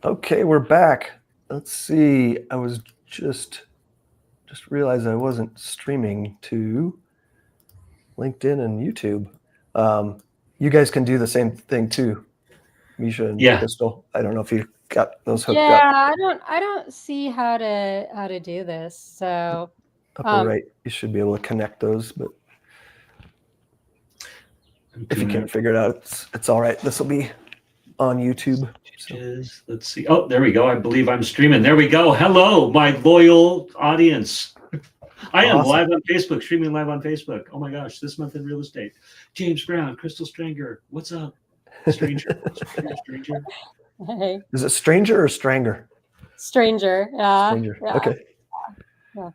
Okay, we're back. Let's see. I was just realized I wasn't streaming to LinkedIn and YouTube. You guys can do the same thing too, Misha and Yeah. Crystal. I don't know if you got those hooked Yeah, up. I don't see how to do this. So, Upper right, you should be able to connect those, but if you can't figure it out, it's all right. This will be on YouTube. So. Let's see. Oh, there we go. I believe I'm streaming. There we go. Hello, my loyal audience. I am live on Facebook, streaming live on Facebook. Oh my gosh, this month in real estate. James Brown, Crystal Stranger. What's up? Stranger. Stranger. hey, Is it Stranger or Stranger? stranger. Stranger. Yeah. Okay. Yeah. All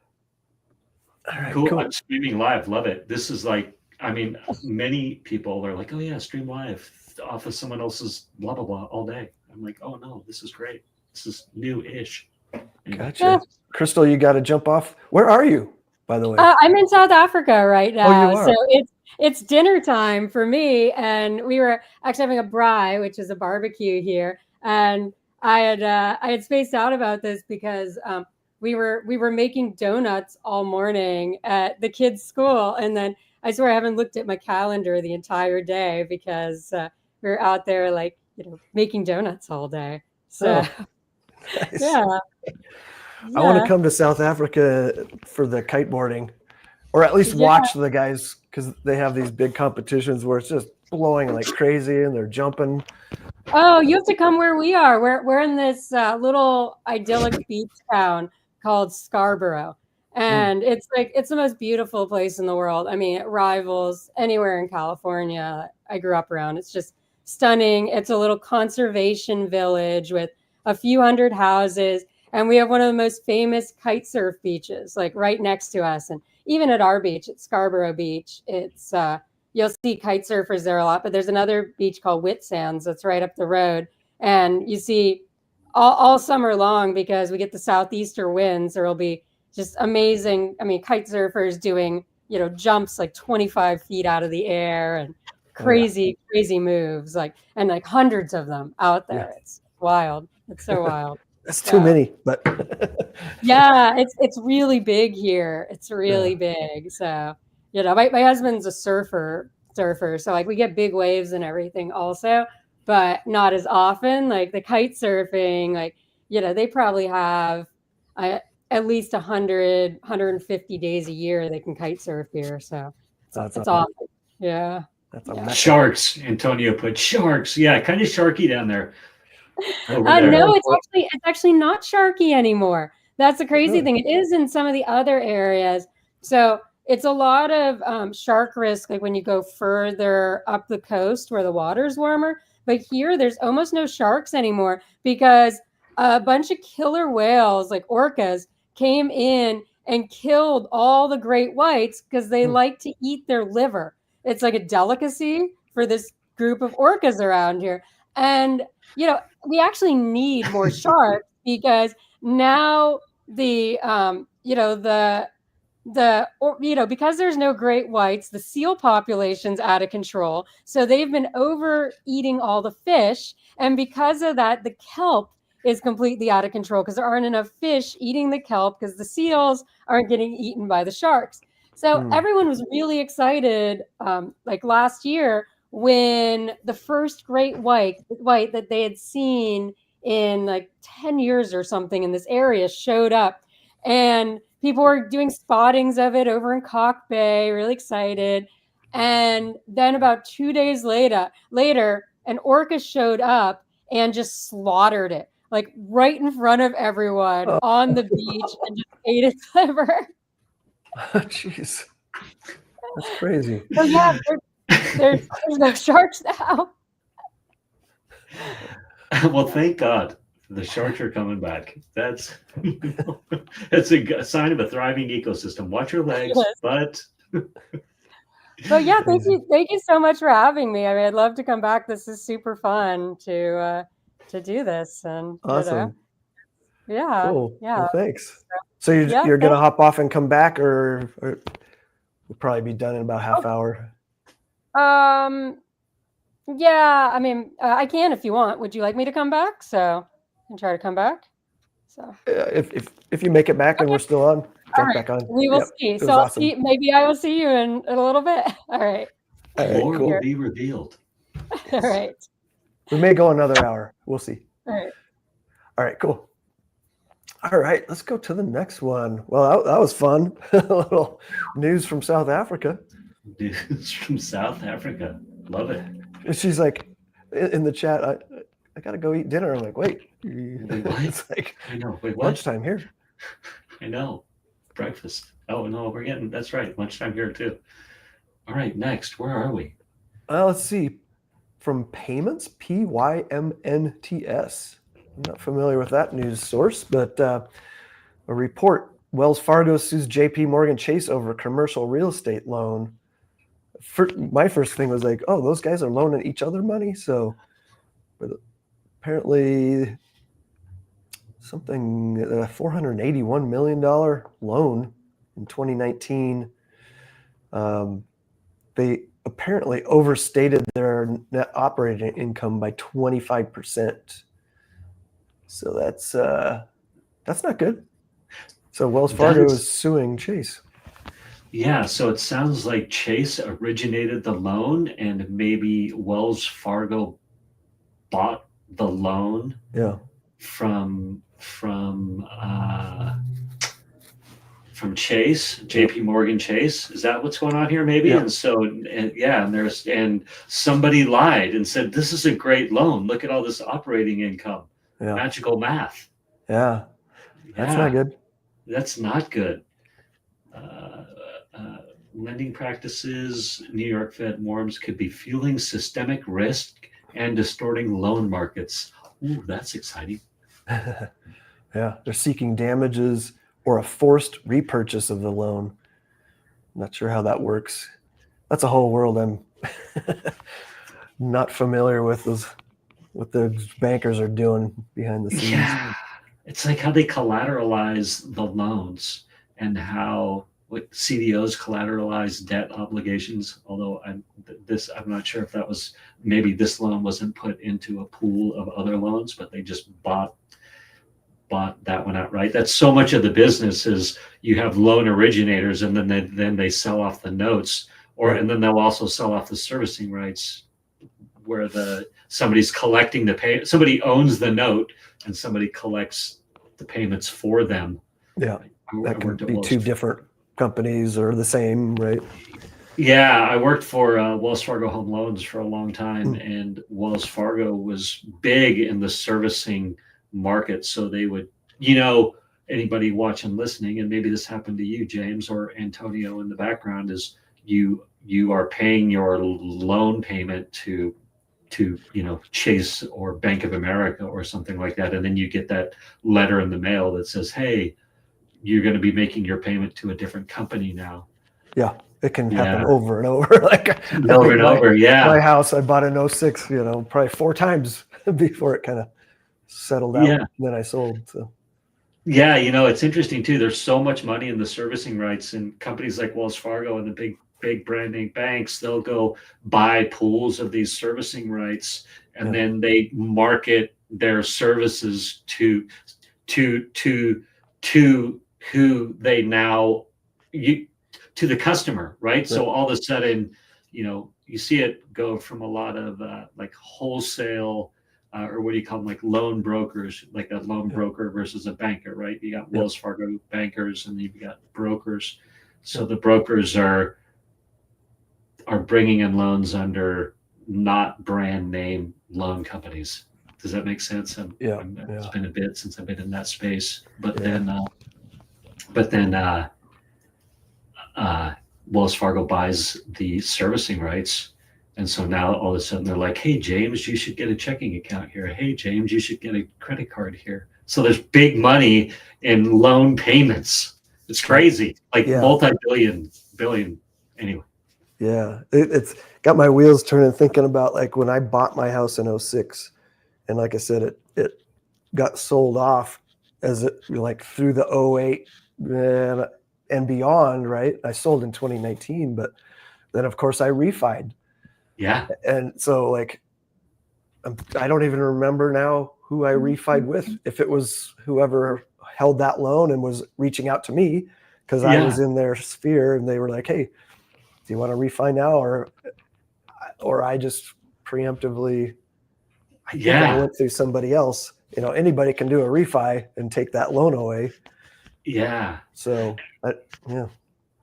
right, Cool. cool. I'm streaming live. Love it. This is like, I mean, many people are like, oh yeah, stream live off of someone else's blah, blah, blah all day. I'm like, oh no, this is great. This is new-ish. Anyway. Gotcha. Crystal, you got to jump off. Where are you, by the way? I'm in South Africa right now. Oh, you are? So it's dinner time for me, and we were actually having a braai, which is a barbecue here, and I had spaced out about this because we were making donuts all morning at the kids' school, and then I swear I haven't looked at my calendar the entire day because we were out there like making donuts all day. So Nice. yeah. I want to come to South Africa for the kiteboarding, or at least watch the guys, because they have these big competitions where it's just blowing like crazy and they're jumping. Oh, you have to come where we are. We're in this little idyllic beach town called Scarborough, and it's the most beautiful place in the world. I mean, it rivals anywhere in California I grew up around. It's just stunning. It's a little conservation village with a few hundred houses, and we have one of the most famous kite surf beaches, like right next to us. And even at our beach, at Scarborough Beach, it's you'll see kite surfers there a lot, but there's another beach called Whitsands that's right up the road. And you see all summer long, because we get the southeaster winds, there will be just amazing, I mean, kite surfers doing, jumps like 25 feet out of the air and crazy moves, and like hundreds of them out there. Yeah. It's wild. It's so wild. That's too many, but yeah, it's really big here. It's really big. So, my husband's a surfer, so like we get big waves and everything also, but not as often. Like the kite surfing, like, they probably have at least 100, 150 days a year they can kite surf here. So it's awesome. Yeah. That's sharks. Antonio put sharks. Yeah, kind of sharky down there. No, it's actually not sharky anymore. That's the crazy thing. It is in some of the other areas. So it's a lot of shark risk, like when you go further up the coast where the water's warmer. But here, there's almost no sharks anymore because a bunch of killer whales, like orcas, came in and killed all the great whites because they like to eat their liver. It's like a delicacy for this group of orcas around here. And we actually need more sharks because now because there's no great whites, the seal population's out of control. So they've been overeating all the fish. And because of that, the kelp is completely out of control because there aren't enough fish eating the kelp because the seals aren't getting eaten by the sharks. So everyone was really excited, like last year, when the first great white that they had seen in like 10 years or something in this area showed up, and people were doing spottings of it over in Cock Bay, really excited. And then about 2 days later, an orca showed up and just slaughtered it, like right in front of everyone on the beach, and just ate its liver. Jeez, that's crazy. So yeah, there's no sharks now. Well, thank God the sharks are coming back. That's that's a sign of a thriving ecosystem. Watch your legs, but yeah, thank you so much for having me. I mean, I'd love to come back. This is super fun to do this, and awesome. Yeah, cool. Yeah. Well, thanks. So you're gonna hop off and come back, or we'll probably be done in about half hour. Yeah, I mean, I can if you want. Would you like me to come back? So, and try to come back. So If you make it back and we're still on, jump right. back on. We will Yep, see. it So was I'll awesome. see. Maybe I will see you in a little bit. All right. All right, More cool. will be revealed. All right. We may go another hour. We'll see. All right. All right, cool. All right, let's go to the next one. Well, that was fun. A little news from South Africa. News from South Africa. Love it. And she's like in the chat, I gotta go eat dinner. I'm like, wait. what? It's like I know. Wait, what? lunchtime here. I know. Breakfast. Oh no, we're getting. That's right. Lunchtime here too. All right. Next, where are we? Let's see. From Payments, PYMNTS. I'm not familiar with that news source, but a report: Wells Fargo sues JP Morgan Chase over a commercial real estate loan. My first thing was like, oh, those guys are loaning each other money. So, but apparently, something a $481 million loan in 2019. They apparently overstated their net operating income by 25%. So that's not good. So Wells Fargo is suing Chase. Yeah, so it sounds like Chase originated the loan and maybe Wells Fargo bought the loan Yeah. from Chase, JP Morgan Chase. Is that what's going on here maybe? Yeah. And so and somebody lied and said this is a great loan. Look at all this operating income. Yeah. Magical math. Yeah. That's Yeah. not good. That's not good. Lending practices, New York Fed norms could be fueling systemic risk and distorting loan markets. Ooh, that's exciting. Yeah. They're seeking damages or a forced repurchase of the loan. Not sure how that works. That's a whole world I'm not familiar with, what the bankers are doing behind the scenes. Yeah. It's like how they collateralize the loans and how what CDOs collateralize debt obligations. Although I'm not sure if that was, maybe this loan wasn't put into a pool of other loans, but they just bought that one outright. That's so much of the business is you have loan originators and then they sell off the notes, and then they'll also sell off the servicing rights where somebody's collecting the pay. Somebody owns the note and somebody collects the payments for them. Yeah, that could be two different companies or the same, right? Yeah, I worked for Wells Fargo Home Loans for a long time, and Wells Fargo was big in the servicing market. So they would, anybody watching, listening, and maybe this happened to you, James, or Antonio in the background, is you are paying your loan payment to Chase or Bank of America or something like that, and then you get that letter in the mail that says, hey, you're going to be making your payment to a different company now. Yeah, it can happen over and over. Over. Yeah, my house I bought in 06, probably 4 times before it kind of settled out. And then I sold. So yeah, it's interesting too. There's so much money in the servicing rights, and companies like Wells Fargo and the big brand name banks, they'll go buy pools of these servicing rights, and then they market their services to who they now to the customer, right? So all of a sudden, you see it go from a lot of like wholesale or what do you call them, like loan brokers, like a loan broker versus a banker, right? You got Wells Fargo bankers and you've got brokers. So the brokers are bringing in loans under not brand name loan companies. Does that make sense? It's been a bit since I've been in that space, but then Wells Fargo buys the servicing rights. And so now all of a sudden they're like, hey, James, you should get a checking account here. Hey, James, you should get a credit card here. So there's big money in loan payments. It's crazy, like multi-billion. Anyway. Yeah, it's got my wheels turning thinking about like when I bought my house in 06. And like I said, it got sold off as it like through the 08 and beyond, right? I sold in 2019, but then of course I refied. Yeah. And so like I don't even remember now who I refied with, if it was whoever held that loan and was reaching out to me because I was in their sphere and they were like, hey, do you want to refi now? Or I just preemptively, I think I went through somebody else. Anybody can do a refi and take that loan away. Yeah. So, yeah.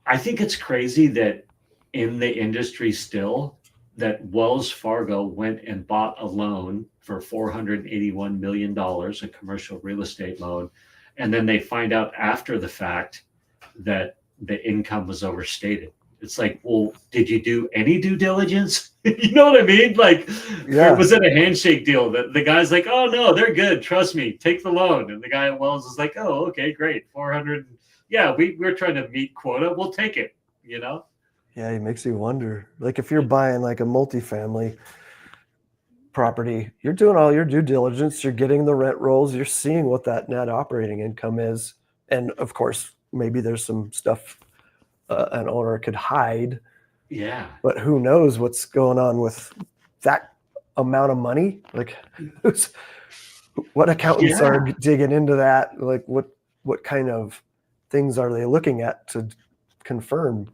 I think it's crazy that in the industry still, that Wells Fargo went and bought a loan for $481 million, a commercial real estate loan. And then they find out after the fact that the income was overstated. It's like, well, did you do any due diligence? You know what I mean? Like, was it a handshake deal that the guy's like, oh no, they're good. Trust me, take the loan. And the guy at Wells is like, oh, okay, great. 400. Yeah, we're trying to meet quota. We'll take it, Yeah, it makes you wonder. Like if you're buying like a multifamily property, you're doing all your due diligence, you're getting the rent rolls, you're seeing what that net operating income is. And of course, maybe there's some stuff an owner could hide. Yeah. But who knows what's going on with that amount of money? Like what accountants are digging into that? Like what kind of things are they looking at to confirm?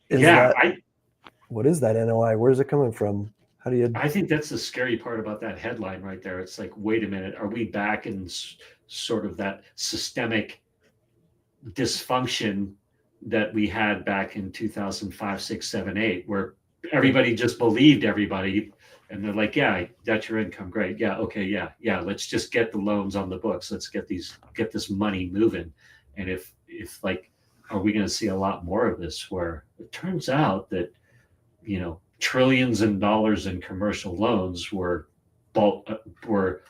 What is that NOI? Where's it coming from? How do you? I think that's the scary part about that headline right there. It's like, wait a minute, are we back in sort of that systemic dysfunction that we had back in 2005, 6, 7, 8, where everybody just believed everybody, and they're like, yeah, that's your income, great, yeah, okay, yeah, let's just get the loans on the books, let's get this money moving. And if like, are we going to see a lot more of this where it turns out that trillions of dollars in commercial loans were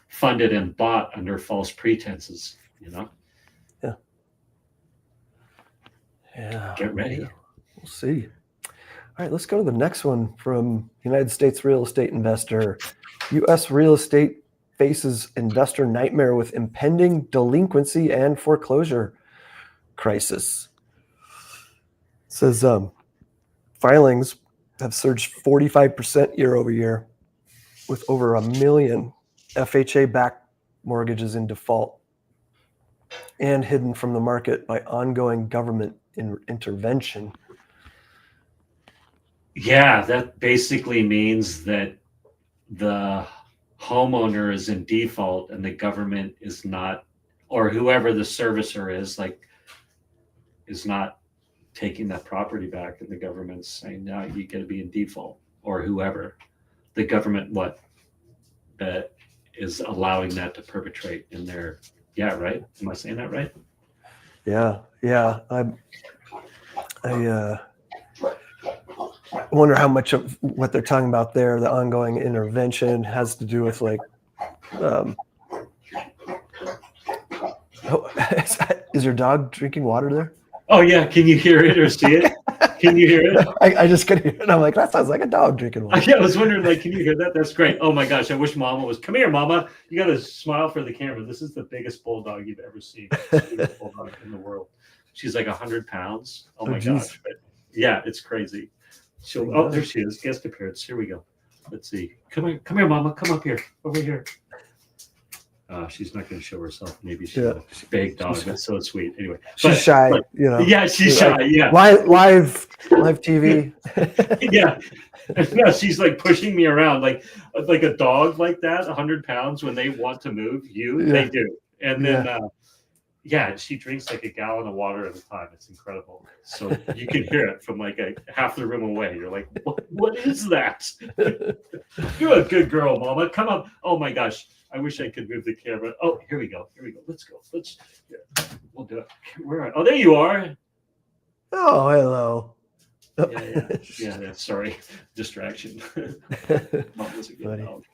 funded and bought under false pretenses? Yeah. Get ready. Yeah. We'll see. All right, let's go to the next one from United States real estate investor. U.S. real estate faces investor nightmare with impending delinquency and foreclosure crisis. It says filings have surged 45% year over year, with over 1 million FHA-backed mortgages in default and hidden from the market by ongoing government intervention. Yeah, that basically means that the homeowner is in default and the government is not, or whoever the servicer is not taking that property back, and the government's saying, no, you got to be in default, or whoever the government is allowing that to perpetrate in their. Yeah, right. Am I saying that right? Yeah. I wonder how much of what they're talking about there, the ongoing intervention, has to do with like, is your dog drinking water there? Oh yeah, can you hear it or see it? Can you hear it? I just couldn't hear it. I'm like, that sounds like a dog drinking water. Yeah, I was wondering, like, can you hear that? That's great. Oh my gosh, I wish Mama was. Come here, Mama. You got to smile for the camera. This is the biggest bulldog you've ever seen. The biggest bulldog in the world. She's like 100 pounds. Oh my gosh. But yeah, it's crazy. Oh, there she is. Guest appearance. Here we go. Let's see. Come here, Mama. Come up here. Over here. She's not going to show herself. Maybe she's a big dog. That's so sweet. Anyway, she's shy. Yeah, she's shy. Like, yeah. Live TV. Yeah. No, she's like pushing me around like a dog like that, 100 pounds. When they want to move they do. And then, she drinks like a gallon of water at a time. It's incredible. So you can hear it from like half the room away. You're like, what is that? You're a good girl, Mama. Come up. Oh my gosh. I wish I could move the camera. Oh, here we go. Let's go. We'll do it. Oh, there you are. Oh, hello. Yeah. Sorry, distraction. Mom was a good dog.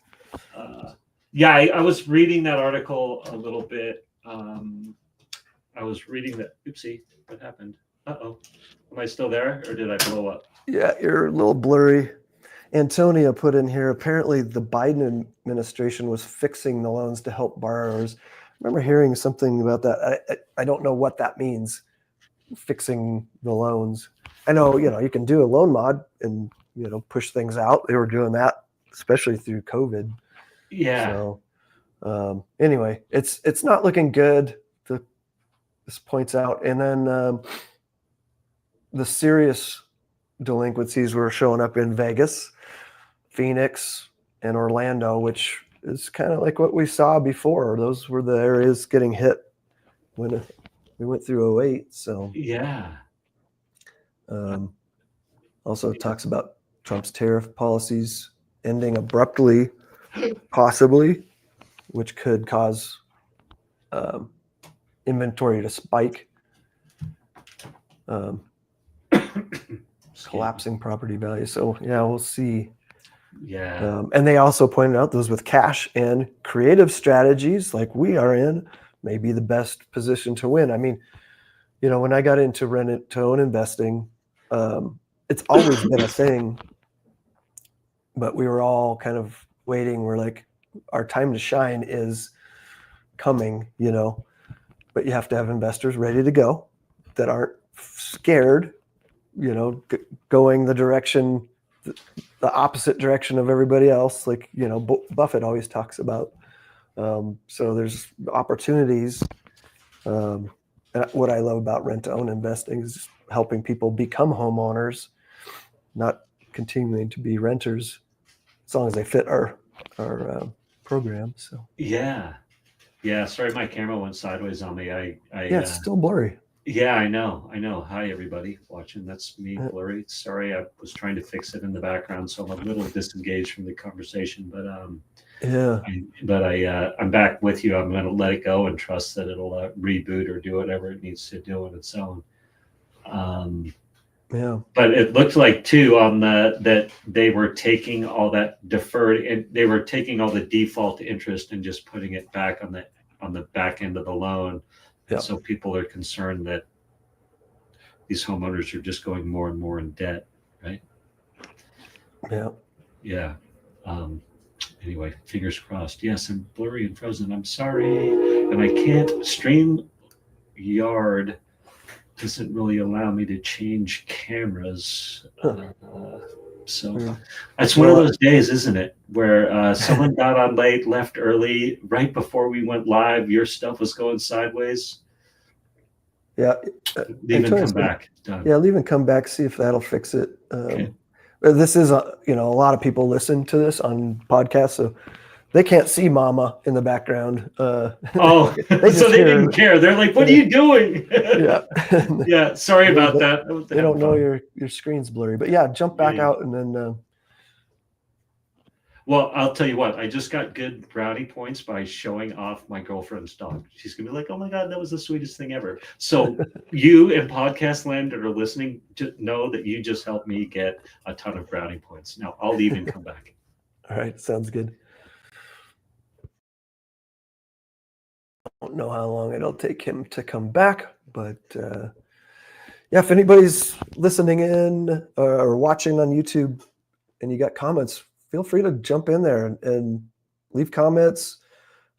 I was reading that article a little bit. I was reading that. Oopsie, what happened? Uh-oh. Am I still there, or did I blow up? Yeah, you're a little blurry. Antonia put in here, apparently the Biden administration was fixing the loans to help borrowers. I remember hearing something about that. I don't know what that means, fixing the loans. I know, you can do a loan mod and, push things out. They were doing that, especially through COVID. Yeah. So anyway, it's not looking good. This points out, and then the serious delinquencies were showing up in Vegas, Phoenix, and Orlando, which is kind of like what we saw before. Those were the areas getting hit when we went through 08. So Yeah. also talks about Trump's tariff policies ending abruptly, possibly, which could cause inventory to spike, collapsing property value. So yeah, we'll see. Yeah. And they also pointed out those with cash and creative strategies like we are in may be the best position to win. I mean, when I got into rent-to-own investing, it's always been a thing, but we were all kind of waiting. We're like, our time to shine is coming, but you have to have investors ready to go that aren't scared, going the direction, the opposite direction of everybody else. Like, Buffett always talks about. So there's opportunities. And what I love about rent-to-own investing is helping people become homeowners, not continuing to be renters, as long as they fit our program. So Yeah. Sorry, my camera went sideways on me. it's still blurry. Yeah, I know. Hi, everybody watching. That's me, blurry. Sorry, I was trying to fix it in the background, so I'm a little disengaged from the conversation. But I'm back with you. I'm going to let it go and trust that it'll reboot or do whatever it needs to do on its own. But it looked like too that they were taking all that deferred, and they were taking all the default interest and just putting it back on the back end of the loan. And so people are concerned that these homeowners are just going more and more in debt, right? Yeah. Anyway, fingers crossed. Yes, I'm blurry and frozen. I'm sorry, and I can't. StreamYard doesn't really allow me to change cameras. So it's one of those days, isn't it, where someone got on late, left early, right before we went live. Your stuff was going sideways. Yeah. Leave and come back. Done. Yeah, leave and come back. See if that'll fix it. Okay. This is a lot of people listen to this on podcasts, so they can't see Mama in the background. So they didn't care. They're like, "What are you doing?" Yeah. Sorry about that. They don't know your screen's blurry, but yeah, jump back out and then. Well, I'll tell you what. I just got good brownie points by showing off my girlfriend's dog. She's gonna be like, "Oh my god, that was the sweetest thing ever." So you in podcast land that are listening, to know that you just helped me get a ton of brownie points. Now I'll leave and come back. All right, sounds good. I don't know how long it'll take him to come back, but if anybody's listening in or watching on YouTube and you got comments, feel free to jump in there and leave comments.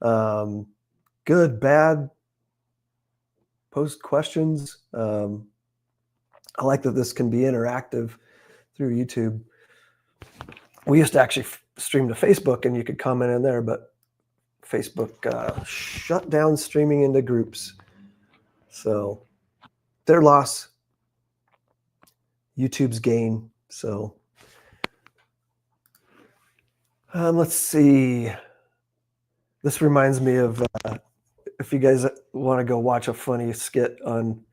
Good, bad, post questions. I like that this can be interactive through YouTube. We used to actually stream to Facebook and you could comment in there, but Facebook shut down streaming into groups. So their loss, YouTube's gain. So let's see. This reminds me of if you guys want to go watch a funny skit on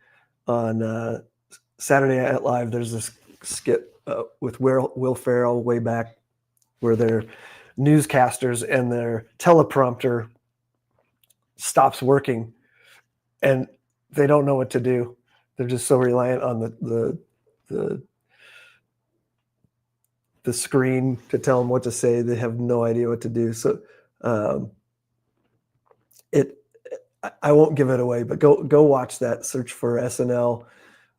Saturday Night Live. There's this skit with Will Ferrell way back where they're newscasters and their teleprompter stops working and they don't know what to do. They're just so reliant on the screen to tell them what to say. They have no idea what to do. So I won't give it away, but go watch that. Search for SNL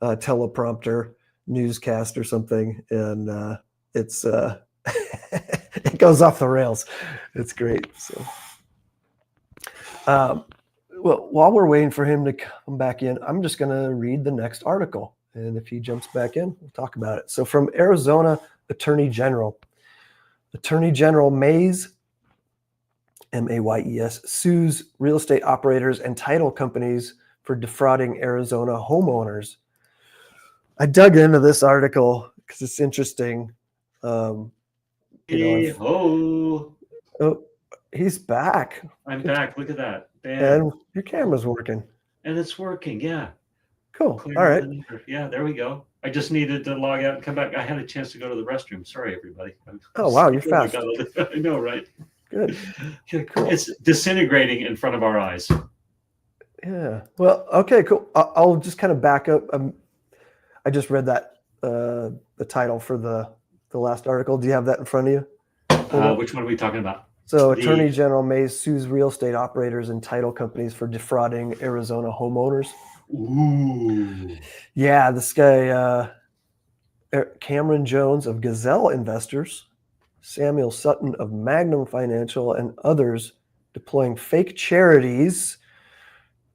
teleprompter newscast or something, and it's it goes off the rails. It's great. So, well, while we're waiting for him to come back in, I'm just going to read the next article, and if he jumps back in, we'll talk about it. So, from Arizona Attorney General Mays Mayes, sues real estate operators and title companies for defrauding Arizona homeowners. I dug into this article because it's interesting. You know, Oh, oh, he's back, I'm back. Look at that. Bam. and your camera's working. And it's working. Yeah. Cool. Clear All right. the number. Yeah, there we go. I just needed to log out and come back. I had a chance to go to the restroom. Sorry, everybody. Oh, wow, you're fast. I know, right? Good. Cool. It's disintegrating in front of our eyes. Yeah. Well, okay, cool. I'll just kind of back up. I just read that the title for the last article. Do you have that in front of you? Which one are we talking about? So, Attorney General Mays sues real estate operators and title companies for defrauding Arizona homeowners. Ooh. Yeah, this guy, Cameron Jones of Gazelle Investors, Samuel Sutton of Magnum Financial, and others deploying fake charities,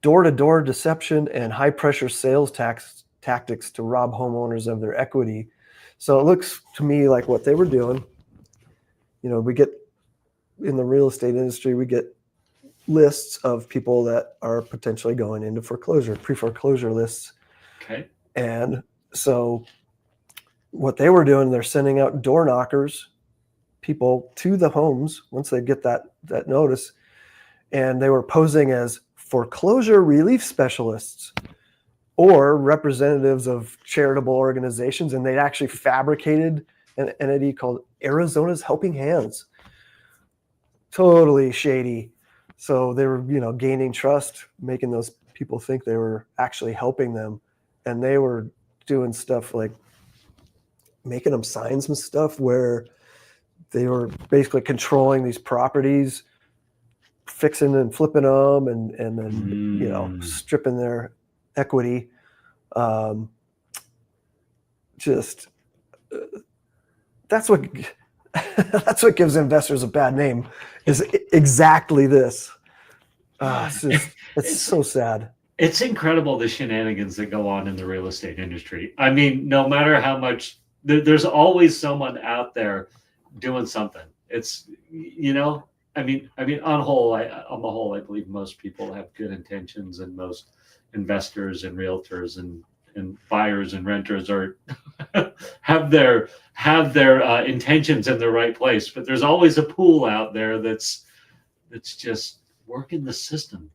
door-to-door deception, and high-pressure sales tactics to rob homeowners of their equity. So it looks to me like what they were doing. You know, we get in the real estate industry, we get lists of people that are potentially going into foreclosure, pre-foreclosure lists. Okay. And so what they were doing, they're sending out door knockers, people to the homes once they get that notice, and they were posing as foreclosure relief specialists or representatives of charitable organizations, and they'd actually fabricated an entity called Arizona's Helping Hands. Totally shady. So they were, you know, gaining trust, making those people think they were actually helping them, and they were doing stuff like making them sign some stuff where they were basically controlling these properties, fixing and flipping them, and then you know, stripping their equity. That's what that's what gives investors a bad name, is exactly this. It's so sad. It's incredible the shenanigans that go on in the real estate industry. I mean, no matter how much, there's always someone out there doing something. It's, you know, I mean, on the whole, I believe most people have good intentions, and most investors and realtors and buyers and renters are have their intentions in the right place. But there's always a pool out there that's just working the system,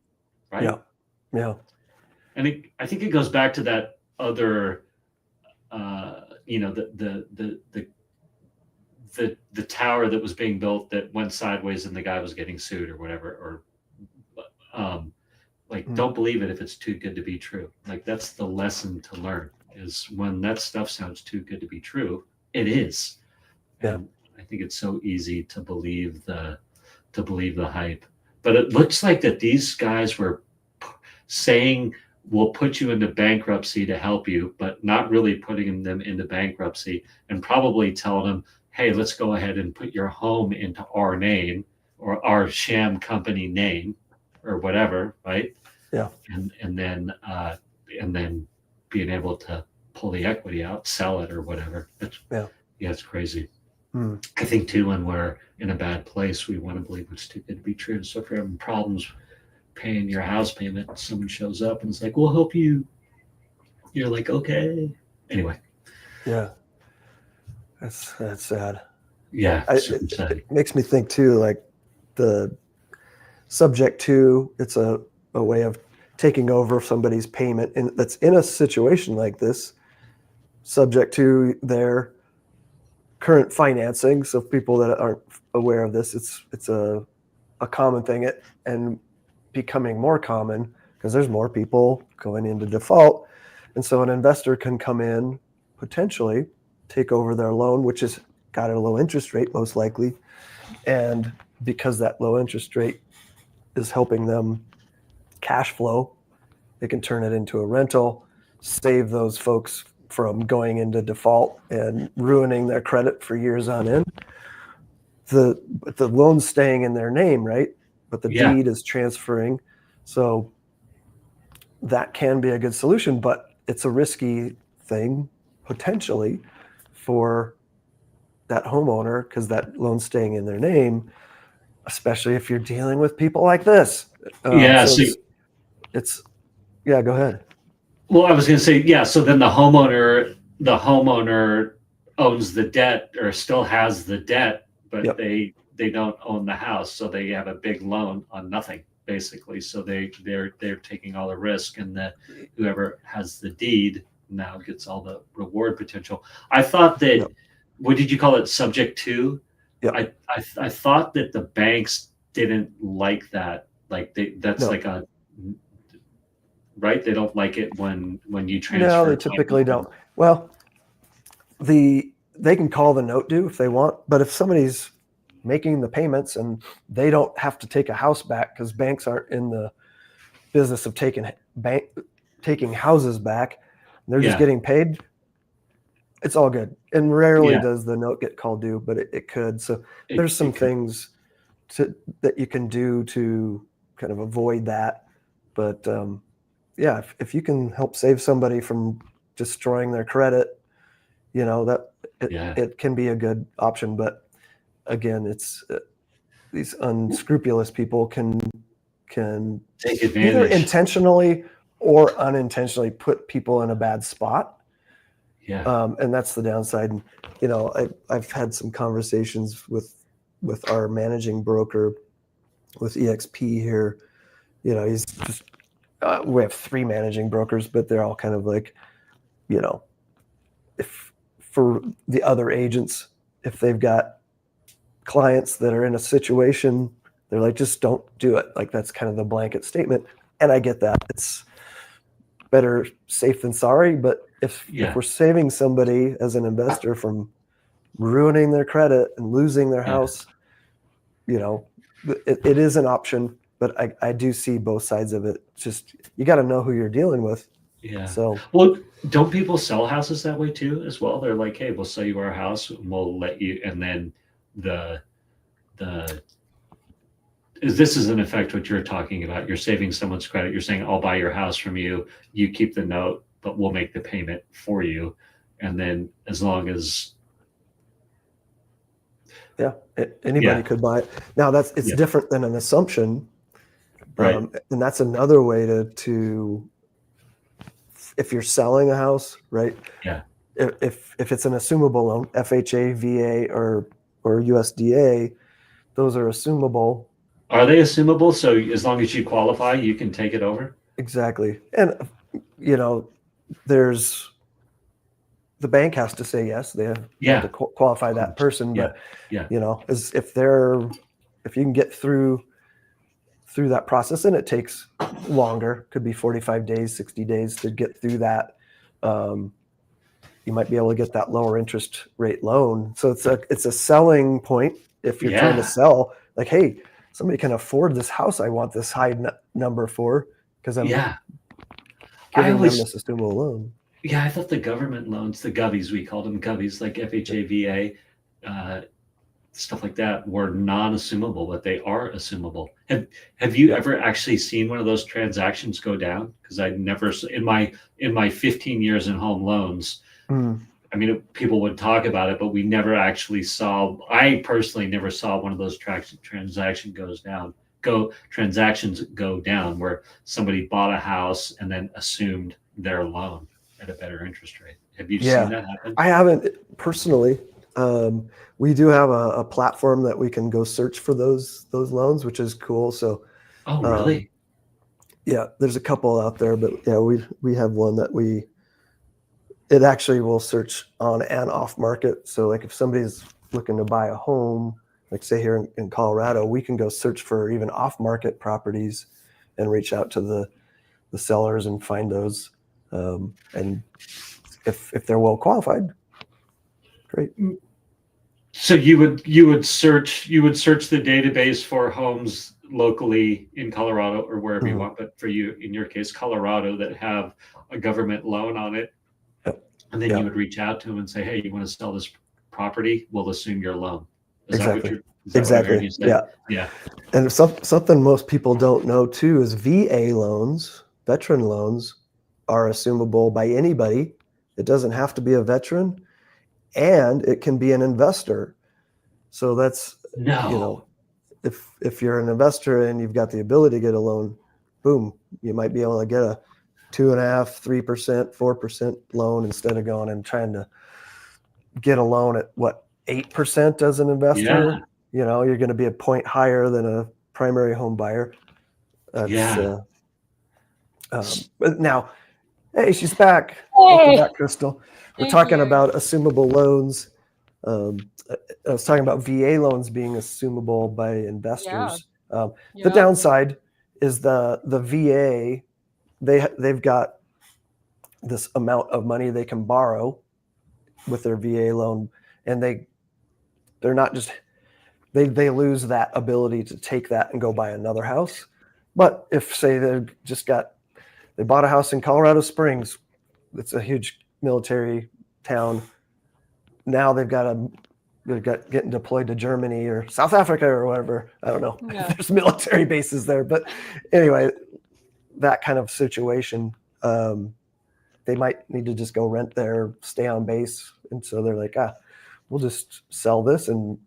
right? Yeah. And I think it goes back to that other, you know, the tower that was being built that went sideways and the guy was getting sued or whatever, or don't believe it if it's too good to be true. Like, that's the lesson to learn, is when that stuff sounds too good to be true, it is. Yeah. And I think it's so easy to believe the hype. But it looks like that these guys were saying we'll put you into bankruptcy to help you, but not really putting them into bankruptcy, and probably telling them, hey, let's go ahead and put your home into our name or our sham company name or whatever, right? Yeah. And then being able to pull the equity out, sell it or whatever. It's crazy. I think too, when we're in a bad place, we want to believe it's too good to be true. So if you're having problems paying your house payment, someone shows up and it's like, we'll help you. You're like, okay. Anyway. Yeah. That's sad. Yeah. It makes me think too, like the subject to, it's a way of taking over somebody's payment, and that's in a situation like this, subject to their current financing. So people that aren't aware of this, it's a common thing, and becoming more common because there's more people going into default. And so an investor can come in, potentially take over their loan, which has got a low interest rate, most likely. And because that low interest rate is helping them cash flow, they can turn it into a rental, save those folks from going into default and ruining their credit for years on end. The loan's staying in their name, right? But the deed is transferring. So that can be a good solution, but it's a risky thing potentially for that homeowner, because that loan's staying in their name. especially if you're dealing with people like this. Yeah. So So, it's yeah. Go ahead. well, I was going to say, yeah. So then the homeowner owns the debt or still has the debt, but Yep. they don't own the house, so they have a big loan on nothing basically. So they're taking all the risk, and whoever has the deed now gets all the reward potential. I thought that. Yep. What did you call it? Subject to. Yep. I thought that the banks didn't like that. Like that's No. like a right. They don't like it when you transfer. No, they typically don't. Well, they can call the note due if they want, but if somebody's making the payments and they don't have to take a house back, because banks aren't in the business of taking houses back, they're just Yeah. getting paid, it's all good. And rarely Yeah. does the note get called due, but it could. So It- there's some it could- things that you can do to kind of avoid that. But yeah, if you can help save somebody from destroying their credit, that Yeah. it can be a good option. But again, it's these unscrupulous people can Take either advantage. intentionally or unintentionally put people in a bad spot. Yeah. And that's the downside. And, I've had some conversations with our managing broker with EXP here. He's just, we have 3 managing brokers, but they're all kind of like, if for the other agents, if they've got clients that are in a situation, they're like, just don't do it. Like, that's kind of the blanket statement. And I get that. It's better safe than sorry. But if Yeah. we're saving somebody as an investor from ruining their credit and losing their Yeah. house, it is an option. But I do see both sides of it. Just, you got to know who you're dealing with. Yeah. So Well, don't people sell houses that way too as well? They're like, hey, we'll sell you our house and we'll let you, and then this is in effect what you're talking about. You're saving someone's credit. You're saying, I'll buy your house from you. You keep the note, but we'll make the payment for you. And then as long as anybody Yeah. could buy it. Now it's Yeah. different than an assumption. Right. And that's another way to if you're selling a house, right? Yeah. If it's an assumable loan, FHA, VA, or USDA, those are assumable. Are they assumable? So as long as you qualify, you can take it over? Exactly. And there's the bank has to say yes. They have Yeah. to qualify that person. Yeah. But Yeah. if you can get through that process, and it takes longer, could be 45 days, 60 days to get through that. You might be able to get that lower interest rate loan. So it's a selling point if you're trying to Yeah. sell, like, hey, somebody can afford this house I want this high number for, because I'm Yeah. giving them this assumable loan. Yeah, I thought the government loans, the govies, we called them govies, like FHA, VA, stuff like that, were non-assumable, but they are assumable. Have you ever actually seen one of those transactions go down? Because I never, in my 15 years in home loans, I mean, people would talk about it, but we never actually saw. I personally never saw one of those transactions go down where somebody bought a house and then assumed their loan at a better interest rate. Have you seen that happen? I haven't personally. We do have a platform that we can go search for those loans, which is cool. So, Oh, really? yeah, there's a couple out there, but yeah, we have one that it actually will search on and off market. So, like, if somebody's looking to buy a home, like say here in Colorado, we can go search for even off market properties and reach out to the sellers and find those. And if they're well qualified, great. So you would search the database for homes locally in Colorado or wherever you want, but for you, in your case, Colorado, that have a government loan on it. Yep. And then Yep. you would reach out to them and say, hey, you want to sell this property? We'll assume your loan. Is Exactly. that what I heard you say? Yeah. Yeah. And something most people don't know too is VA loans, veteran loans, are assumable by anybody. It doesn't have to be a veteran, and it can be an investor. So that's No. if you're an investor and you've got the ability to get a loan, boom, you might be able to get a 2.5%, 3%, 4% loan instead of going and trying to get a loan at what 8% as an investor. Yeah. You're going to be a point higher than a primary home buyer. That's, but now, hey, she's back. Welcome back, Crystal. We're talking about assumable loans. I was talking about VA loans being assumable by investors. The downside is the VA, they've got this amount of money they can borrow with their VA loan, and they're not just they lose that ability to take that and go buy another house. But if say they bought a house in Colorado Springs, it's a huge military town. Now they've got getting deployed to Germany or South Africa or whatever. I don't know. Yeah. There's military bases there, but anyway, that kind of situation, they might need to just go rent there, stay on base, and so they're like, we'll just sell this and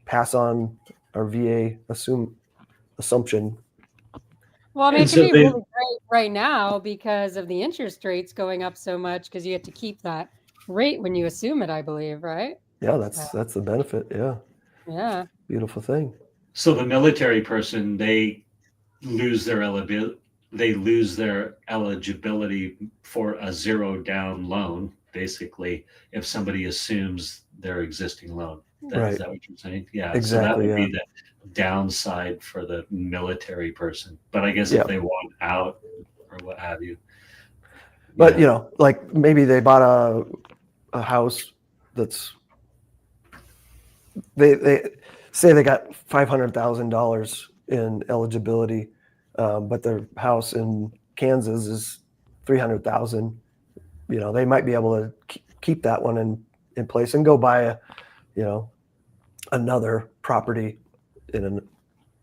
pass on our VA assumption. Well, I mean, it can be really great right now because of the interest rates going up so much because you have to keep that rate when you assume it, I believe, right? Yeah, that's the benefit. Yeah. Yeah. Beautiful thing. So the military person, they lose their eligibility for a zero down loan, basically, if somebody assumes their existing loan. Right. Is that what you're saying? Yeah. Exactly. So that would be the downside for the military person. But I guess if they want out or what have you. But like maybe they bought a house that's they say they got $500,000 in eligibility, but their house in Kansas is $300,000. They might be able to keep that one in place and go buy another property in a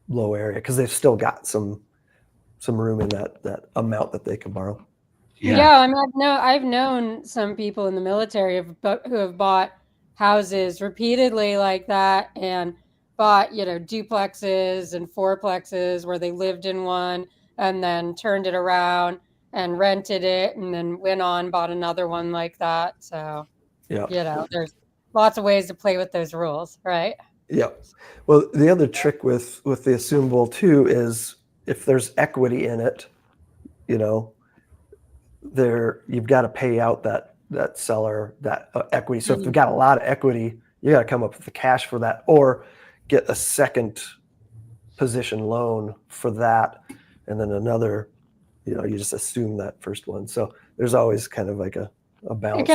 low area because they've still got some room in that amount that they can borrow. Yeah, I mean, I've known some people in the military who have bought houses repeatedly like that and bought, duplexes and fourplexes where they lived in one and then turned it around and rented it and then went on, bought another one like that. So, there's lots of ways to play with those rules, right? Yeah. Well, the other trick with the assumable too is if there's equity in it, you've got to pay out that seller that equity. So if you've got a lot of equity, you got to come up with the cash for that or get a second position loan for that. And then another, you just assume that first one. So there's always kind of like a balance. It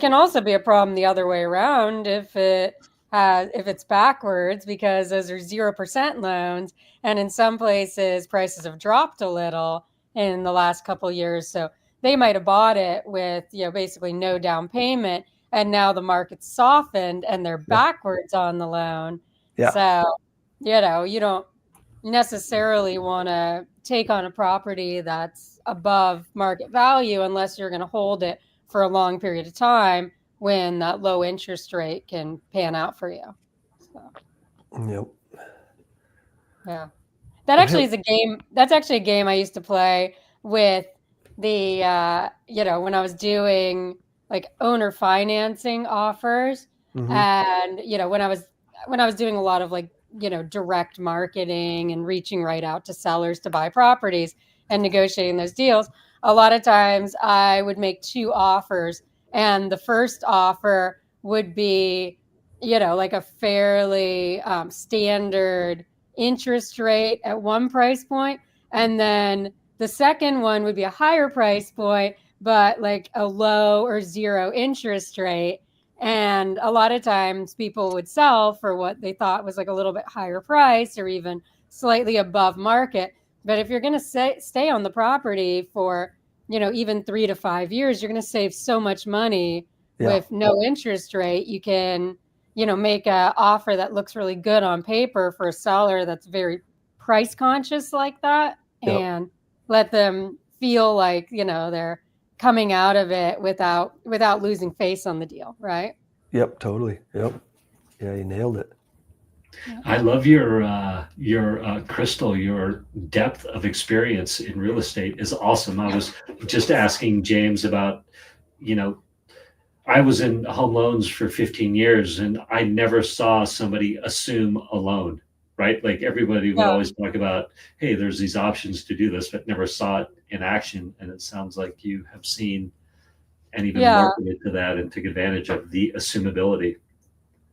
can also be a problem the other way around if it's backwards because those are 0% loans. And in some places prices have dropped a little in the last couple of years. So they might have bought it with, basically no down payment. And now the market's softened and they're backwards on the loan. Yeah. So, you don't necessarily want to take on a property that's above market value unless you're going to hold it for a long period of time when that low interest rate can pan out for you. So. Yep. Yeah. That actually is a game. That's actually a game I used to play with the, when I was doing like owner financing offers and, when I was doing a lot of like, direct marketing and reaching right out to sellers to buy properties and negotiating those deals. A lot of times I would make two offers and the first offer would be, like a fairly standard interest rate at one price point. And then the second one would be a higher price point, but like a low or zero interest rate. And a lot of times people would sell for what they thought was like a little bit higher price or even slightly above market. But if you're going to stay on the property for, even 3 to 5 years, you're going to save so much money with no interest rate. You can, make an offer that looks really good on paper for a seller that's very price conscious like that and let them feel like, they're coming out of it without losing face on the deal. Right. Yep. Totally. Yep. Yeah. You nailed it. I love your Crystal, your depth of experience in real estate is awesome. I was just asking James about, you know, I was in home loans for 15 years and I never saw somebody assume a loan, right? Like everybody would Yeah. always talk about, hey, there's these options to do this, but never saw it in action. And it sounds like you have seen and even Yeah. marketed to that and took advantage of the assumability.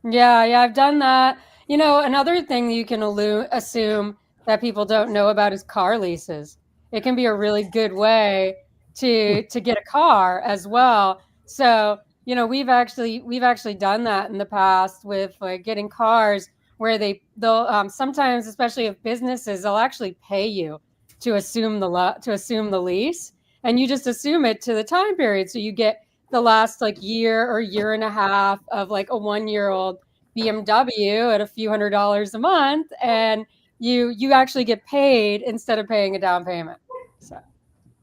Yeah, I've done that. You know, another thing you can assume that people don't know about is car leases. It can be a really good way to get a car as well. So, you know, we've actually done that in the past with like getting cars where they'll sometimes, especially if businesses, they'll actually pay you to assume the lease, and you just assume it to the time period. So you get the last like year or year and a half of like a 1-year-old BMW at a few $100s a month, and you actually get paid instead of paying a down payment. So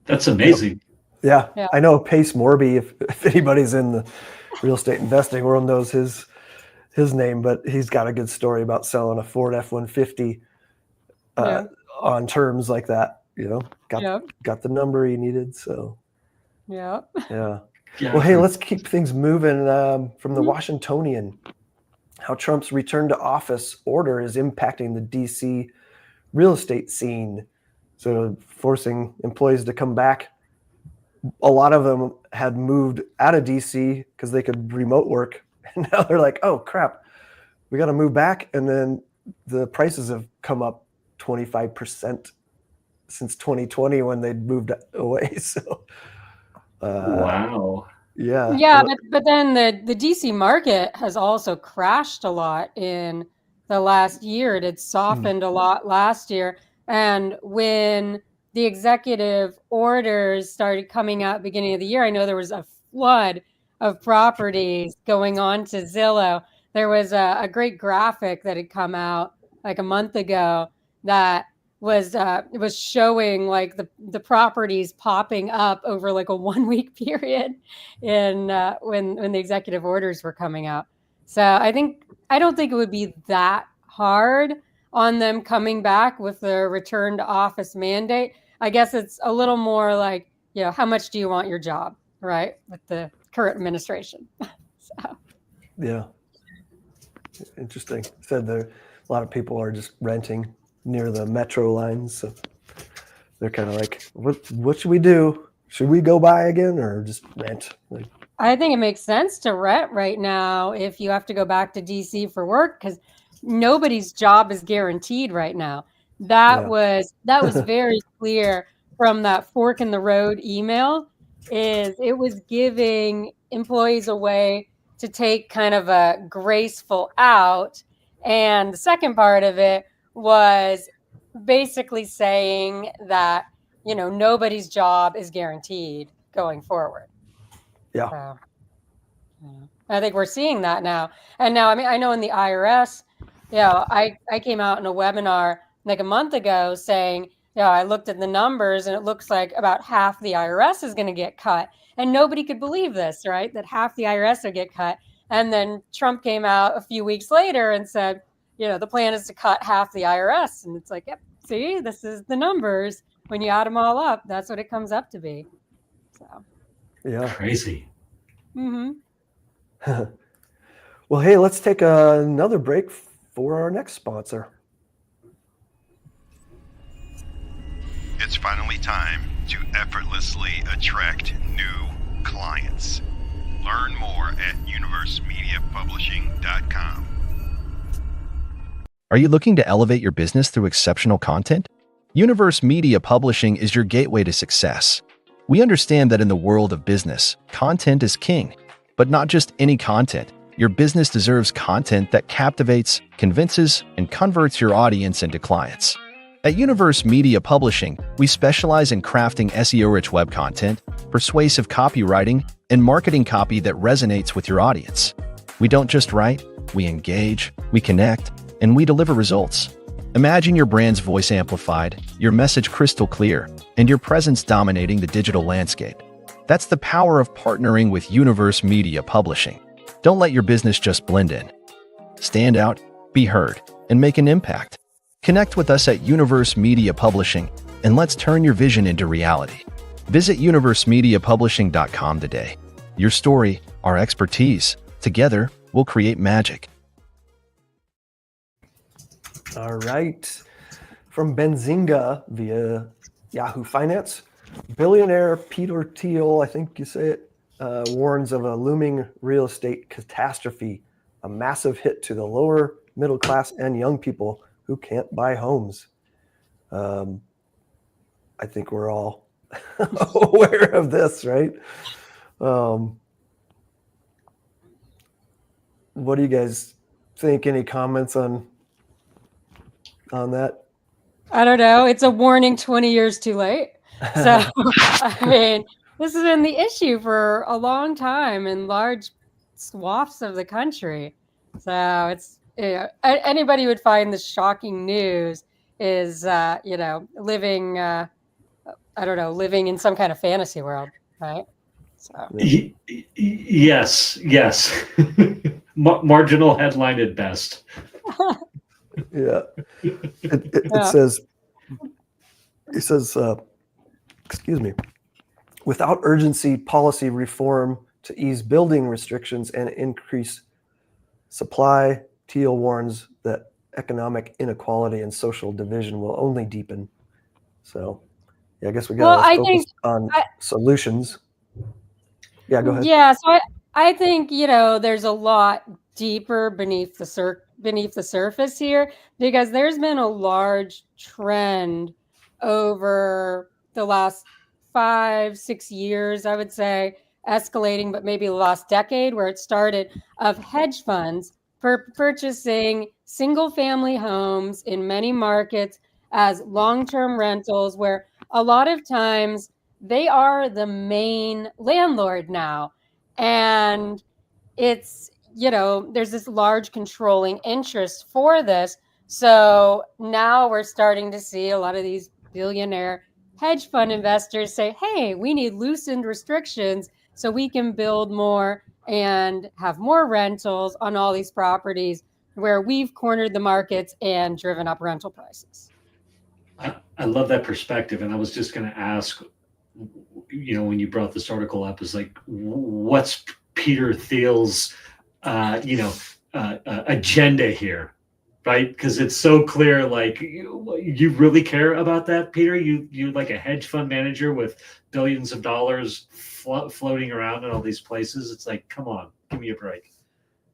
That's amazing. Yeah. Yeah. I know Pace Morby, if anybody's in the real estate investing world knows his name, but he's got a good story about selling a Ford F-150 Yeah. on terms like that, you know, yeah, got the number he needed. So, yeah. yeah. Yeah, Well, hey, let's keep things moving from the Mhm. Washingtonian. How Trump's return to office order is impacting the DC real estate scene. So forcing employees to come back. A lot of them had moved out of DC because they could remote work. And now they're like, oh, crap, we got to move back. And then the prices have come up 25% since 2020 when they moved away. So, wow. yeah. Yeah, but then the DC market has also crashed a lot in the last year. It had softened a lot last year. And when the executive orders started coming out beginning of the year, I know there was a flood of properties going on to Zillow. There was a great graphic that had come out like a month ago that was showing like the properties popping up over like a 1 week period in when the executive orders were coming out. So I don't think it would be that hard on them coming back with the return to office mandate. I guess it's a little more like, you know, how much do you want your job, right? With the current administration. So. Yeah. Interesting. Said there a lot of people are just renting near the metro lines. So they're kind of like, what should we do? Should we go buy again or just rent? Like, I think it makes sense to rent right now if you have to go back to DC for work, because nobody's job is guaranteed right now. That was very clear from that fork in the road email. It was giving employees a way to take kind of a graceful out, and the second part of it was basically saying that, you know, nobody's job is guaranteed going forward. Yeah. So, I think we're seeing that now. And now, I mean, I know in the IRS, you know, I came out in a webinar like a month ago saying, you know, I looked at the numbers and it looks like about half the IRS is going to get cut. And nobody could believe this, right? That half the IRS would get cut. And then Trump came out a few weeks later and said, you know, the plan is to cut half the IRS. And it's like, yep, see, this is the numbers. When you add them all up, that's what it comes up to be. So, yeah. Crazy. mm-hmm. Well, hey, let's take another break for our next sponsor. It's finally time to effortlessly attract new clients. Learn more at universemediapublishing.com. Are you looking to elevate your business through exceptional content? Universe Media Publishing is your gateway to success. We understand that in the world of business, content is king, but not just any content. Your business deserves content that captivates, convinces, and converts your audience into clients. At Universe Media Publishing, we specialize in crafting SEO-rich web content, persuasive copywriting, and marketing copy that resonates with your audience. We don't just write, we engage, we connect, and we deliver results. Imagine your brand's voice amplified, your message crystal clear, and your presence dominating the digital landscape. That's the power of partnering with Universe Media Publishing. Don't let your business just blend in. Stand out, be heard, and make an impact. Connect with us at Universe Media Publishing, and let's turn your vision into reality. Visit universemediapublishing.com today. Your story, our expertise. Together, we'll create magic. All right. From Benzinga via Yahoo Finance, billionaire Peter Thiel, I think you say it, warns of a looming real estate catastrophe, a massive hit to the lower middle class and young people who can't buy homes. I think we're all aware of this, right? What do you guys think? Any comments on that? I don't know. It's a warning 20 years too late. So, I mean, this has been the issue for a long time in large swaths of the country. So it's, anybody would find this shocking news is, living, living in some kind of fantasy world, right? So. Yes. Marginal headline at best. Yeah. It says, excuse me, without urgency, policy reform to ease building restrictions and increase supply, Thiel warns that economic inequality and social division will only deepen. So, yeah, I guess we got to focus on solutions. Yeah, go ahead. Yeah, so I think, there's a lot deeper beneath the surface here, because there's been a large trend over the last 5-6 years, I would say, escalating, but maybe the last decade, where it started, of hedge funds for purchasing single family homes in many markets as long-term rentals, where a lot of times they are the main landlord now. And it's, there's this large controlling interest for this. So now we're starting to see a lot of these billionaire hedge fund investors say, hey, we need loosened restrictions so we can build more and have more rentals on all these properties where we've cornered the markets and driven up rental prices. I love that perspective. And I was just going to ask, when you brought this article up, is like, what's Peter Thiel's, agenda here, right? Because it's so clear, like, you really care about that, Peter? You like a hedge fund manager with billions of dollars floating around in all these places. It's like, come on, give me a break.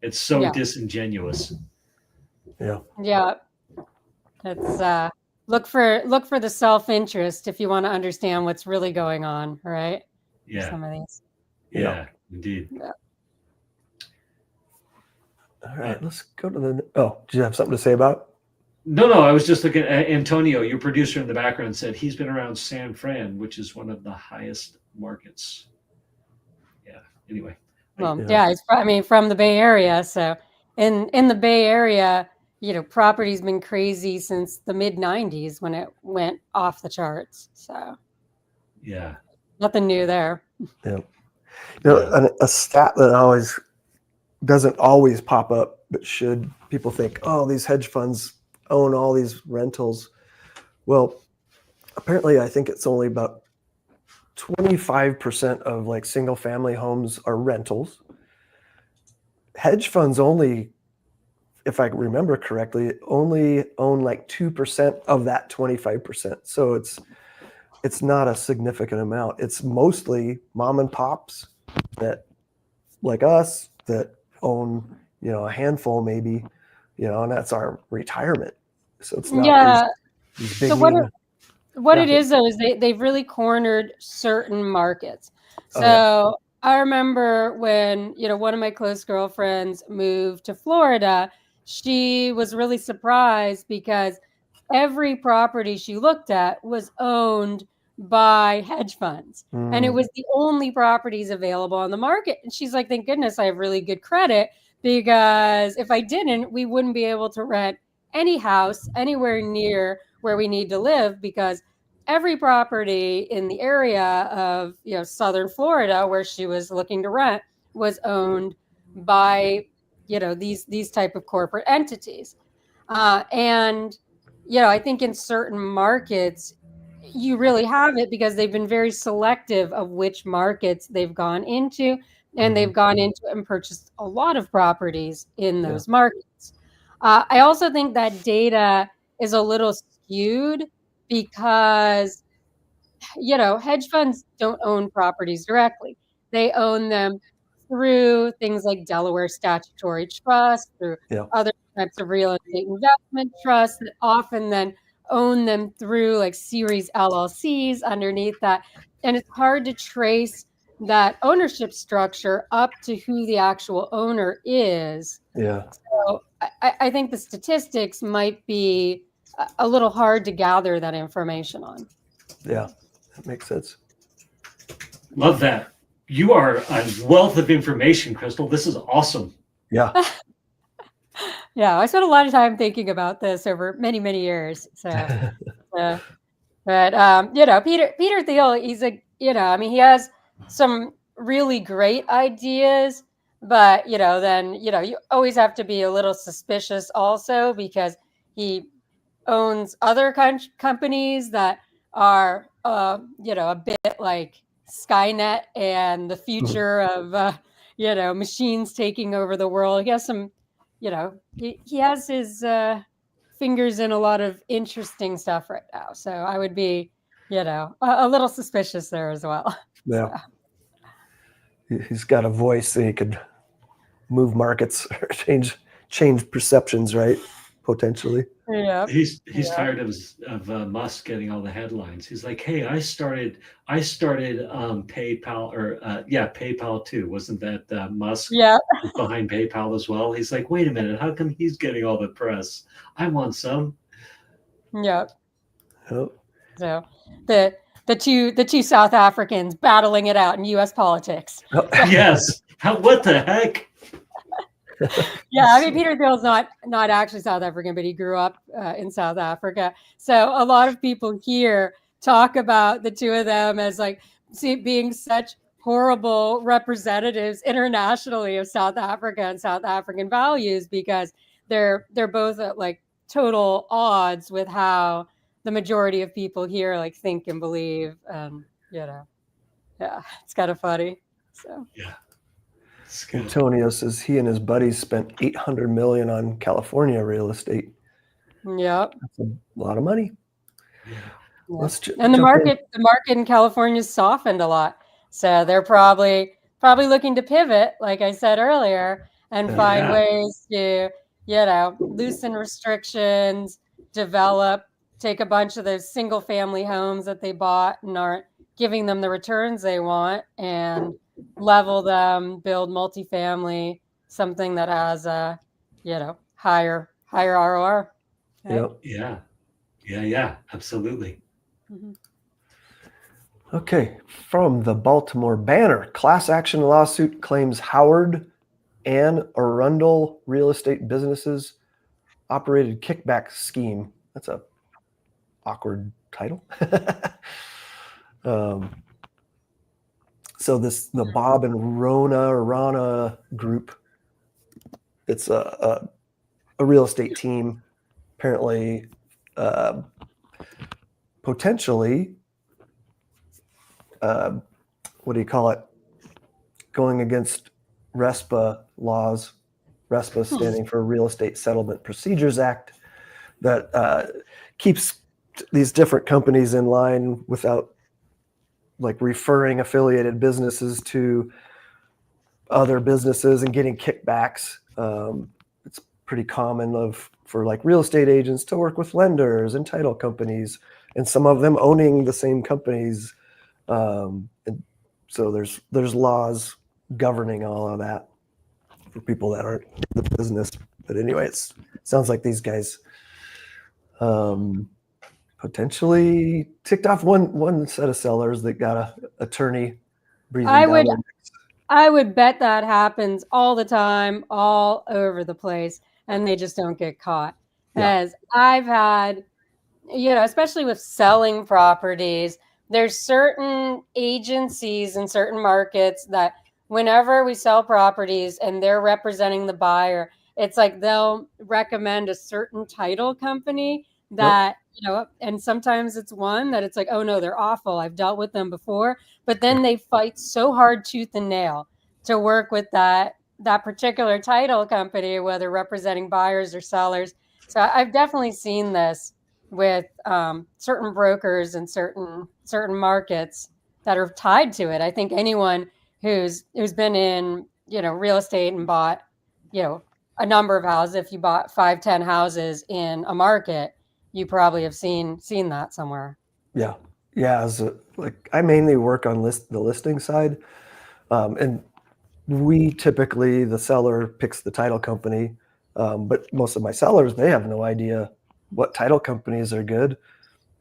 It's so disingenuous. Yeah. It's look for the self-interest if you want to understand what's really going on, right? Yeah. Some of these. Yeah, indeed. Yeah. All right, let's go to the. Oh, do you have something to say about? No, I was just looking at Antonio, your producer in the background, said he's been around San Fran, which is one of the highest markets. Yeah. Anyway. Well, it's from the Bay Area. So in the Bay Area, property's been crazy since the mid 90s when it went off the charts. So yeah, nothing new there. Yeah. A stat that doesn't always pop up, but should people think, oh, these hedge funds own all these rentals? Well, apparently I think it's only about 25% of like single family homes are rentals. Hedge funds only, if I remember correctly, only own like 2% of that 25%. So it's not a significant amount. It's mostly mom and pops that, like us, that own, a handful maybe, and that's our retirement. So it's not these big. So what it is though is they've really cornered certain markets. So I remember when, one of my close girlfriends moved to Florida, she was really surprised because every property she looked at was owned by hedge funds. And it was the only properties available on the market. And she's like, thank goodness I have really good credit, because if I didn't, we wouldn't be able to rent any house anywhere near where we need to live, because every property in the area of, southern Florida where she was looking to rent was owned by, these type of corporate entities. And, I think in certain markets, you really have it because they've been very selective of which markets they've gone into, and they've gone into and purchased a lot of properties in those markets. I also think that data is a little skewed because, hedge funds don't own properties directly. They own them through things like Delaware Statutory Trust, through Yeah. other types of real estate investment trusts that often then own them through like series LLCs underneath that. And it's hard to trace that ownership structure up to who the actual owner is. Yeah. So I think the statistics might be a little hard to gather that information on. Yeah. That makes sense. Love that. You are a wealth of information, Crystal. This is awesome. Yeah. Yeah, I spent a lot of time thinking about this over many, many years. So, but Peter Thiel, he's he has some really great ideas, but then you always have to be a little suspicious also because he owns other companies that are a bit like Skynet and the future of machines taking over the world. He has some, he has his fingers in a lot of interesting stuff right now. So I would be, a little suspicious there as well. Yeah. He's got a voice and he could move markets or change perceptions, right? Potentially. Yeah. He's tired of Musk getting all the headlines. He's like, hey, I started PayPal or PayPal too. Wasn't that Musk was behind PayPal as well? He's like, wait a minute, how come he's getting all the press? I want some. Yep. Oh. So the two South Africans battling it out in U.S. politics. Oh. Yes. What the heck? Yeah, I mean, Peter Thiel's not actually South African, but he grew up in South Africa. So a lot of people here talk about the two of them as like being such horrible representatives internationally of South Africa and South African values because they're both at like total odds with how the majority of people here like think and believe. Yeah, it's kind of funny. So yeah. Antonio says he and his buddies spent $800 million on California real estate. Yep. That's a lot of money. Yeah. And the market in California has softened a lot. So they're probably looking to pivot, like I said earlier, and find ways to, loosen restrictions, take a bunch of those single family homes that they bought and aren't giving them the returns they want and level them, build multifamily, something that has a, higher ROR. Right? Yep. Yeah, absolutely. Mm-hmm. Okay, from the Baltimore Banner, class action lawsuit claims Howard and Arundel real estate businesses operated kickback scheme. That's a awkward title. So the Bob and Rana group, it's a real estate team, apparently potentially, what do you call it? Going against RESPA laws, RESPA standing for Real Estate Settlement Procedures Act, that keeps these different companies in line without like referring affiliated businesses to other businesses and getting kickbacks. It's pretty common for like real estate agents to work with lenders and title companies, and some of them owning the same companies. And so there's laws governing all of that for people that aren't in the business. But anyway, it sounds like these guys potentially ticked off one set of sellers that got a attorney breathing down. I would bet that happens all the time, all over the place, and they just don't get caught. As I've had, especially with selling properties, there's certain agencies in certain markets that whenever we sell properties and they're representing the buyer it's like they'll recommend a certain title company that, and sometimes it's one that it's like, oh no, they're awful. I've dealt with them before. But then they fight so hard tooth and nail to work with that particular title company, whether representing buyers or sellers. So I've definitely seen this with certain brokers and certain markets that are tied to it. I think anyone who's been in real estate and bought a number of houses, if you bought 5-10 houses in a market, you probably have seen that somewhere. Yeah. I mainly work on the listing side, and we typically, the seller picks the title company, but most of my sellers, they have no idea what title companies are good.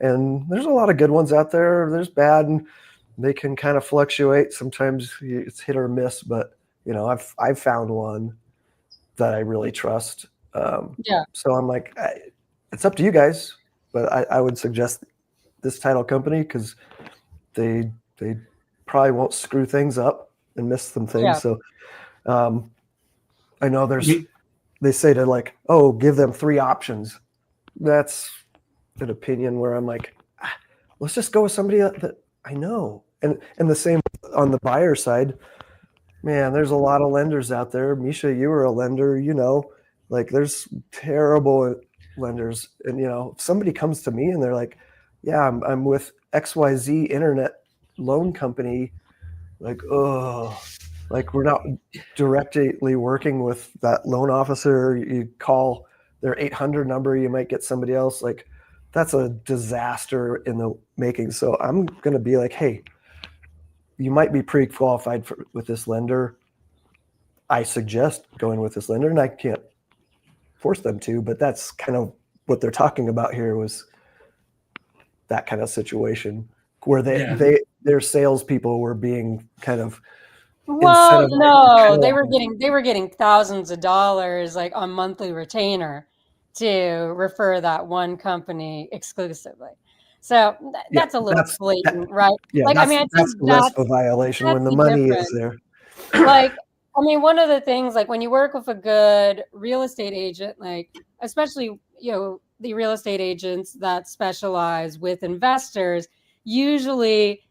And there's a lot of good ones out there. There's bad, and they can kind of fluctuate. Sometimes it's hit or miss, but I've found one that I really trust. So I'm like, it's up to you guys, but I would suggest this title company because they probably won't screw things up and miss some things. Yeah. So I know they say to like, oh, give them 3 options. That's an opinion where I'm like, let's just go with somebody that I know. And the same on the buyer side, man, there's a lot of lenders out there. Misha, you were a lender, like there's terrible lenders. And, if somebody comes to me and they're like, yeah, I'm with XYZ internet loan company, like, oh, like we're not directly working with that loan officer. You call their 800 number, you might get somebody else. Like that's a disaster in the making. So I'm going to be like, hey, you might be pre-qualified with this lender. I suggest going with this lender, and I can't force them to, but that's kind of what they're talking about here was that kind of situation where their salespeople were being kind of. Well, no, they were getting thousands of dollars like on monthly retainer to refer that one company exclusively. So that's a little blatant, right? Yeah, like, that's, I mean, that's less of a violation when the money is there. Like, I mean, one of the things, like when you work with a good real estate agent, like especially, the real estate agents that specialize with investors, usually,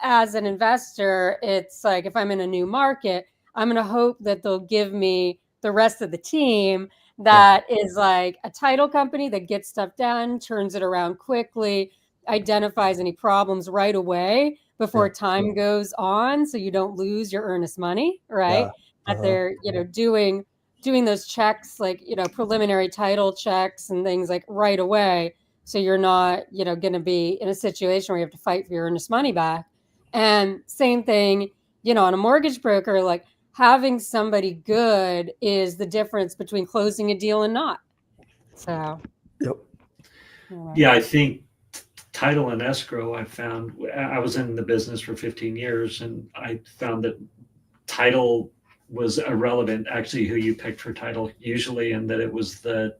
as an investor, it's like if I'm in a new market, I'm going to hope that they'll give me the rest of the team that is like a title company that gets stuff done, turns it around quickly, identifies any problems right away before time goes on, so you don't lose your earnest money, right? That they're doing those checks, like preliminary title checks and things like right away, so you're not going to be in a situation where you have to fight for your earnest money back. And same thing, on a mortgage broker, like having somebody good is the difference between closing a deal and not. So yeah, I think title and escrow, I was in the business for 15 years and I found that title was irrelevant, actually, who you picked for title usually, and that it was the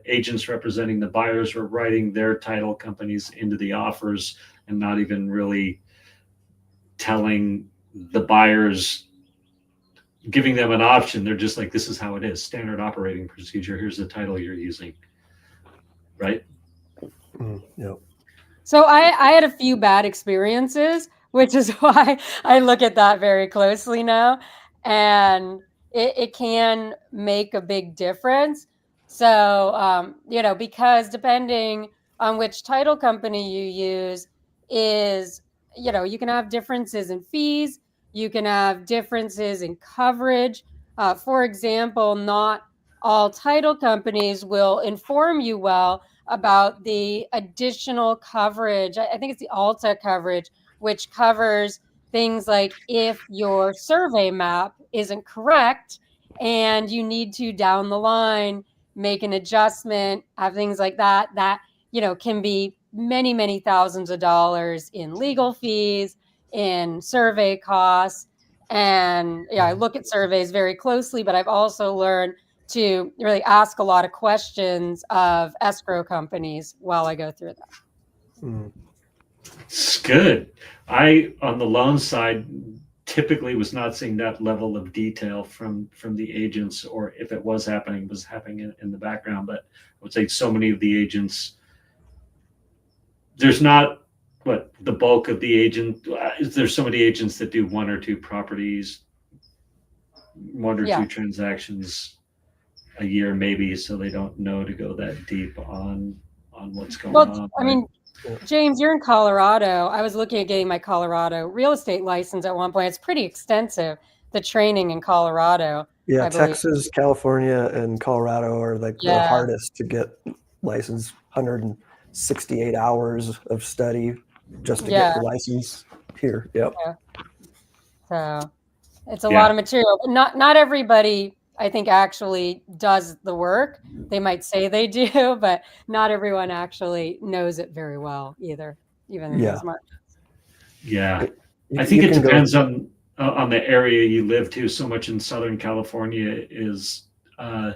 agents representing the buyers were writing their title companies into the offers and not even really telling the buyers, giving them an option. They're just like, this is how it is, standard operating procedure. Here's the title you're using, right? Yep. So I had a few bad experiences, which is why I look at that very closely now, and it can make a big difference. So, because depending on which title company you use is, you can have differences in fees, you can have differences in coverage. For example, not all title companies will inform you well about the additional coverage. I think it's the Alta coverage, which covers things like if your survey map isn't correct and you need to down the line make an adjustment, have things like that can be many, many thousands of dollars in legal fees, in survey costs. And I look at surveys very closely, but I've also learned to really ask a lot of questions of escrow companies while I go through them. It's good. On the loan side, typically was not seeing that level of detail from the agents, or if it was happening, in the background. But I would say so many of the agents, there's not what the bulk of the agent. There's so many agents that do one or two properties, one or two transactions a year, maybe, so they don't know to go that deep on what's going on. I mean, James, you're in Colorado. I was looking at getting my Colorado real estate license at one point. It's pretty extensive, the training in Colorado. Yeah, I believe. Texas, California, and Colorado are like the hardest to get licensed. 168 hours of study just to get the license here. Yep. Yeah. So it's a lot of material, but not everybody, I think, actually does the work. They might say they do, but not everyone actually knows it very well either, even in those markets. Yeah. I think it depends on the area you live to. So much in Southern California is are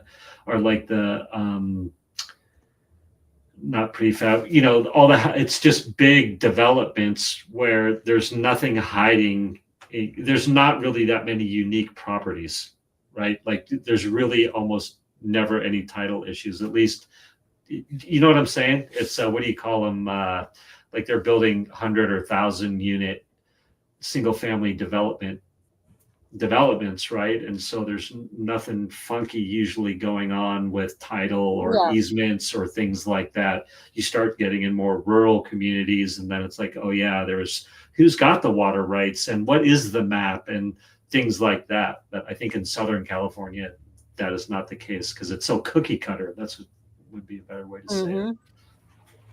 like the not prefab, you know, it's just big developments where there's nothing hiding. There's not really that many unique properties, right? Like there's really almost never any title issues, at least, you know what I'm saying? It's what do you call them? Like they're building 100 or 1,000 unit single family developments, right? And so there's nothing funky usually going on with title or easements or things like that. You start getting in more rural communities, and then it's like, oh yeah, there's who's got the water rights and what is the map and things like that. But I think in Southern California, that is not the case because it's so cookie cutter. That's what would be a better way to say it.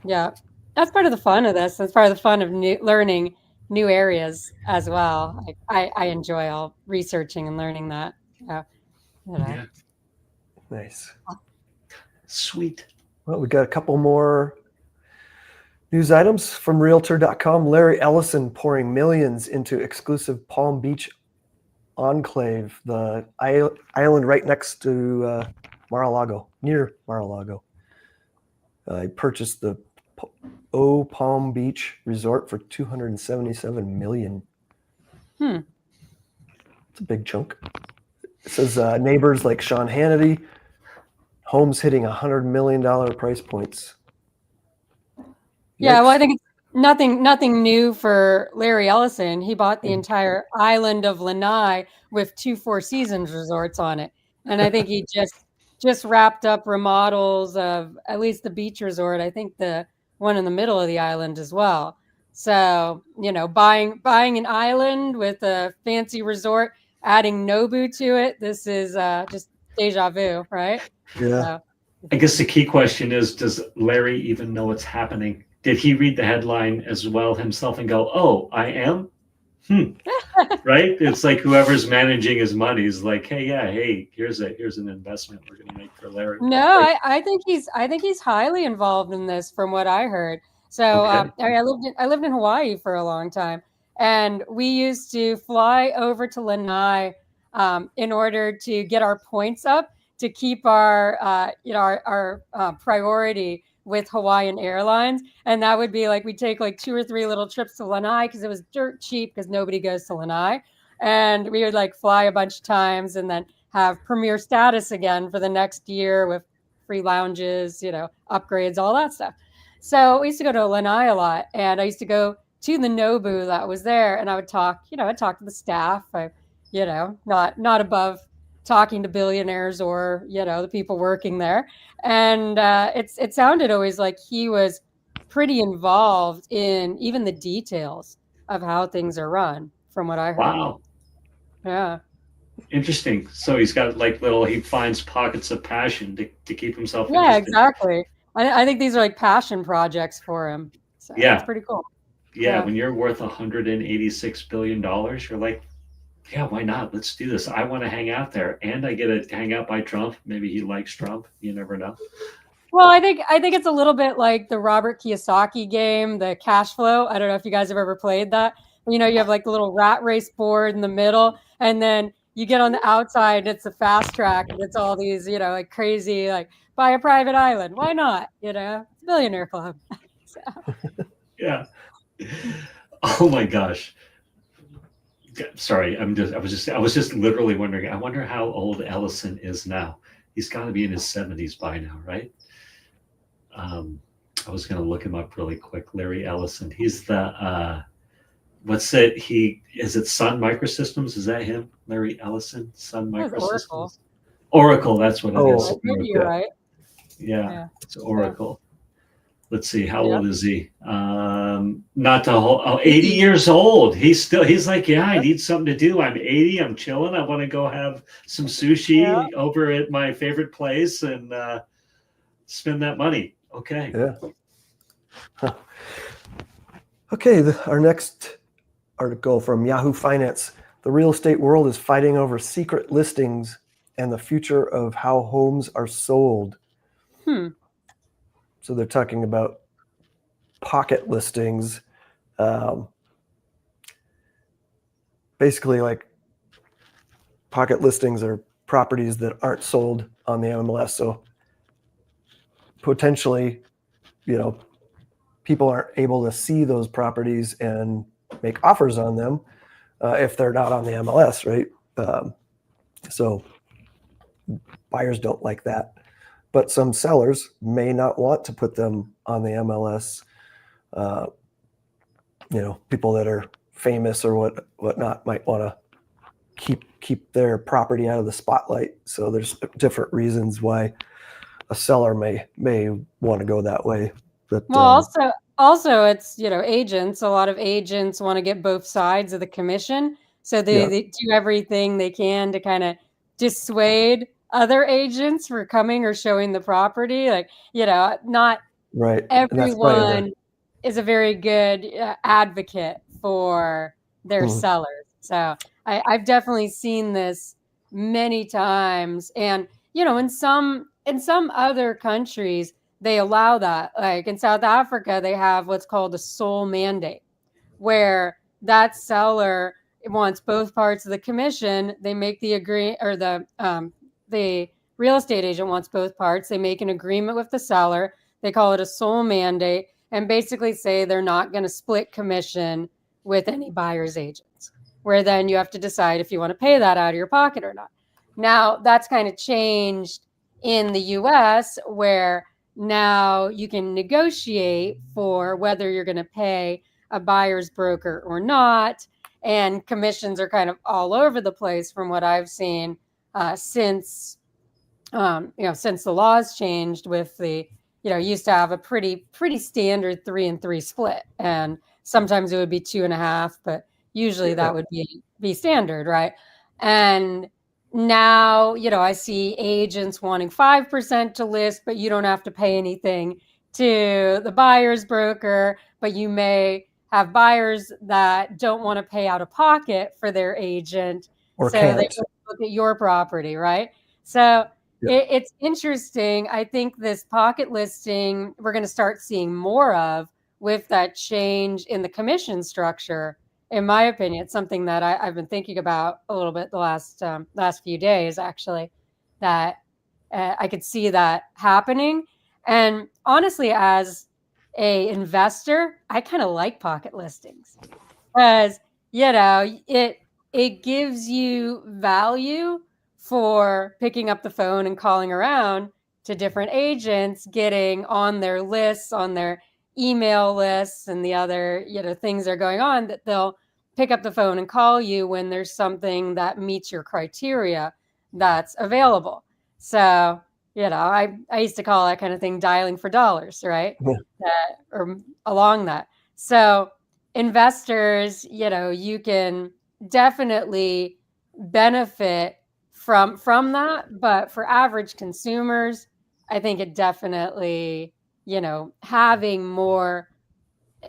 Yeah, that's part of the fun of this. That's part of the fun of learning new areas as well. I enjoy all researching and learning that. Yeah. Nice. Sweet. Well, we got a couple more news items from Realtor.com. Larry Ellison pouring millions into exclusive Palm Beach enclave, the island right next to Mar-a-Lago, near Mar-a-Lago. He purchased the Palm Beach Resort for $277 million. It's a big chunk. It says neighbors like Sean Hannity, homes hitting $100 million price points. Yeah, well, I think it's nothing new for Larry Ellison. He bought the entire island of Lanai with 2 Four Seasons resorts on it, and I think he just wrapped up remodels of at least the beach resort. I think the one in the middle of the island as well. So, you know, buying an island with a fancy resort, adding Nobu to it. This is just deja vu, right? Yeah. So, I guess the key question is, does Larry even know what's happening? Did he read the headline as well himself and go, oh, I am? Right? It's like whoever's managing his money is like, hey, here's an investment we're going to make for Larry. No, I think he's highly involved in this, from what I heard. So I lived in Hawaii for a long time, and we used to fly over to Lanai in order to get our points up to keep our priority with Hawaiian Airlines. And that would be like, we'd take like 2 or 3 little trips to Lanai because it was dirt cheap because nobody goes to Lanai. And we would like fly a bunch of times and then have premier status again for the next year with free lounges, you know, upgrades, all that stuff. So we used to go to Lanai a lot, and I used to go to the Nobu that was there, and I would talk, I'd talk to the staff. Not above talking to billionaires or, the people working there. And it sounded always like he was pretty involved in even the details of how things are run, from what I heard. Wow. Yeah. Interesting. So he's got like he finds pockets of passion to keep himself Yeah, interested. exactly. I think these are like passion projects for him. So yeah. It's pretty cool. Yeah. When you're worth $186 billion, you're like, yeah, why not? Let's do this. I want to hang out there, and I get to hang out by Trump. Maybe he likes Trump. You never know. Well, I think it's a little bit like the Robert Kiyosaki game, the cash flow. I don't know if you guys have ever played that. You have like the little rat race board in the middle, and then you get on the outside, and it's a fast track, and it's all these, like crazy, like buy a private island. Why not? It's a billionaire club. So. Yeah. Oh my gosh. Sorry, I was just literally wondering. I wonder how old Ellison is now. He's got to be in his 70s by now, right? I was going to look him up really quick. Larry Ellison. He's the what's it? Is it Sun Microsystems? Is that him? Larry Ellison, Sun Microsystems. Oracle. Oracle. That's what it is. I think you're right. Yeah, it's Oracle. Let's see, how Yeah. old is he? Not the whole 80 years old. He's like, yeah, I need something to do. I'm 80, I'm chilling. I want to go have some sushi over at my favorite place and spend that money. Okay. Yeah. Huh. Okay, our next article from Yahoo Finance. The real estate world is fighting over secret listings and the future of how homes are sold. So they're talking about pocket listings. Basically, like pocket listings are properties that aren't sold on the MLS. So potentially, people aren't able to see those properties and make offers on them if they're not on the MLS, right? So buyers don't like that. But some sellers may not want to put them on the MLS. People that are famous or whatnot might want to keep their property out of the spotlight. So there's different reasons why a seller may want to go that way. But, well, also it's agents. A lot of agents want to get both sides of the commission, so they do everything they can to kind of dissuade other agents for coming or showing the property. Like, not right. everyone is a very good advocate for their sellers. So I've definitely seen this many times. And, in some other countries, they allow that. Like in South Africa, they have what's called a sole mandate, where that seller wants both parts of the commission. They make the the real estate agent wants both parts. They make an agreement with the seller. They call it a sole mandate and basically say they're not going to split commission with any buyer's agents, where then you have to decide if you want to pay that out of your pocket or not. Now, that's kind of changed in the US, where now you can negotiate for whether you're going to pay a buyer's broker or not. And commissions are kind of all over the place from what I've seen since the laws changed with the, used to have a pretty standard 3-3 split. And sometimes it would be 2.5, but usually that would be standard, right? And now, I see agents wanting 5% to list, but you don't have to pay anything to the buyer's broker, but you may have buyers that don't want to pay out of pocket for their agent. Or so can't. They look at your property, right? So it's interesting. I think this pocket listing, we're going to start seeing more of with that change in the commission structure. In my opinion, it's something that I've been thinking about a little bit the last few days, actually, that I could see that happening. And honestly, as a investor, I kind of like pocket listings because, it gives you value for picking up the phone and calling around to different agents, getting on their lists, on their email lists, and the other, things are going on, that they'll pick up the phone and call you when there's something that meets your criteria that's available. So, I used to call that kind of thing dialing for dollars, right? Or along that. So investors, you can definitely benefit from that. But for average consumers, I think it definitely, having more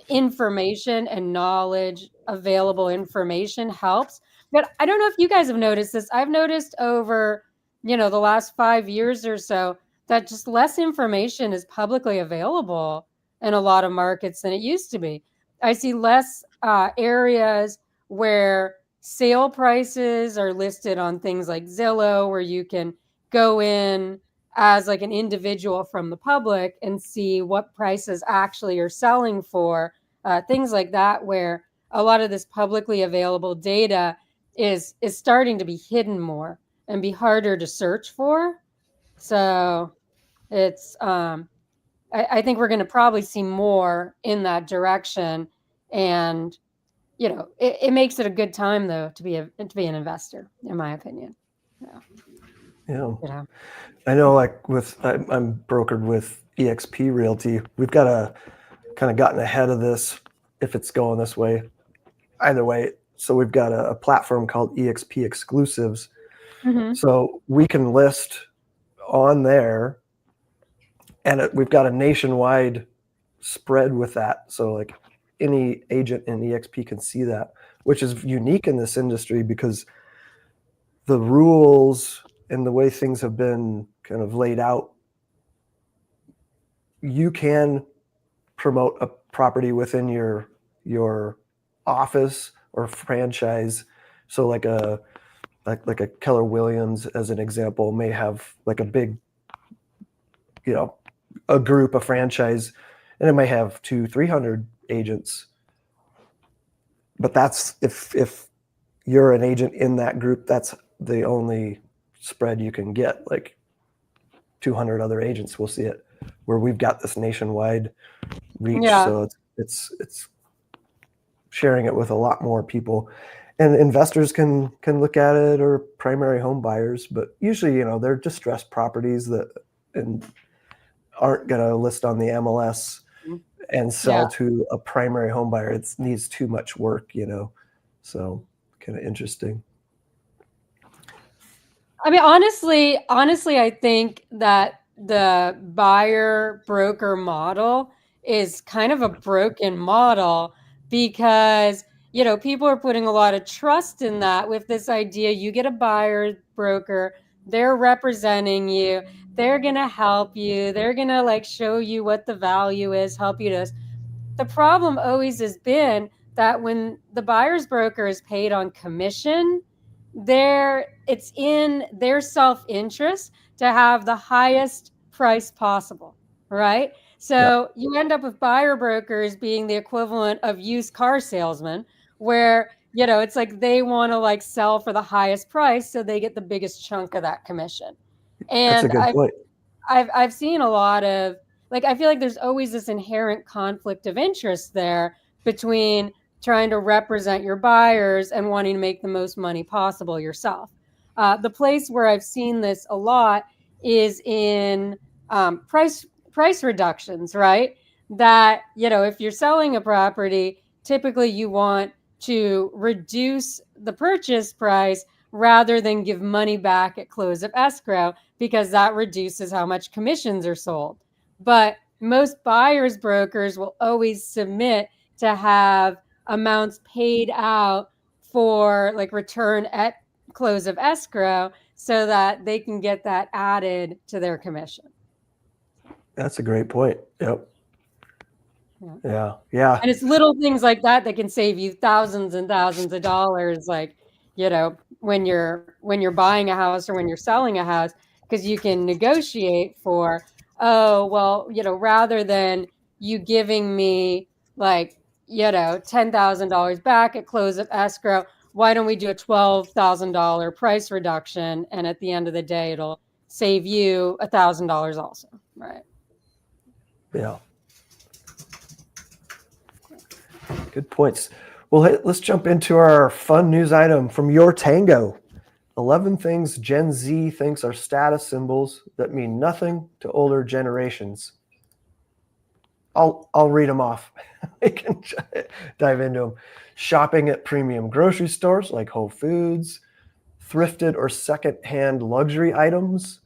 information and knowledge, available information helps. But I don't know if you guys have noticed this. I've noticed over, the last 5 years or so that just less information is publicly available in a lot of markets than it used to be. I see less areas where sale prices are listed on things like Zillow, where you can go in as like an individual from the public and see what prices actually are selling for, things like that, where a lot of this publicly available data is starting to be hidden more and be harder to search for. So it's I think we're going to probably see more in that direction, and it makes it a good time though to be an investor, in my opinion. Yeah. I know, like I'm brokered with eXp Realty. We've got kind of gotten ahead of this if it's going this way. Either way, so we've got a platform called eXp Exclusives. Mm-hmm. So we can list on there, and we've got a nationwide spread with that. So like any agent in eXp can see that, which is unique in this industry because the rules and the way things have been kind of laid out, you can promote a property within your office or franchise. So like a Keller Williams, as an example, may have like a big, a group, a franchise, and it may have 200-300 agents. But that's if you're an agent in that group, that's the only spread you can get. Like 200 other agents will see it, where we've got this nationwide reach. Yeah. So it's sharing it with a lot more people, and investors can look at it, or primary home buyers. But usually, they're distressed properties that aren't going to list on the MLS and sell to a primary home buyer. It needs too much work, so kind of interesting. I mean, honestly, I think that the buyer broker model is kind of a broken model because, people are putting a lot of trust in that with this idea. You get a buyer broker, they're representing you, they're going to help you, they're going to show you what the value is, help you to. The problem always has been that when the buyer's broker is paid on commission, it's in their self-interest to have the highest price possible, right? So you end up with buyer brokers being the equivalent of used car salesmen, where it's like they want to sell for the highest price so they get the biggest chunk of that commission. And that's a good point. I've seen a lot of I feel like there's always this inherent conflict of interest there between trying to represent your buyers and wanting to make the most money possible yourself. The place where I've seen this a lot is in price reductions, right? That, if you're selling a property, typically you want to reduce the purchase price rather than give money back at close of escrow, because that reduces how much commissions are sold. But most buyers brokers will always submit to have amounts paid out for return at close of escrow so that they can get that added to their commission. That's a great point. Yep. Yeah. And it's little things like that can save you thousands and thousands of dollars, when you're buying a house or when you're selling a house, because you can negotiate for, rather than you giving me $10,000 back at close of escrow, why don't we do a $12,000 price reduction? And at the end of the day, it'll save you $1,000 also, right? Yeah. Good points. Well, hey, let's jump into our fun news item from Your Tango. 11 things Gen Z thinks are status symbols that mean nothing to older generations. I'll read them off. We can dive into them. Shopping at premium grocery stores like Whole Foods, thrifted or secondhand luxury items,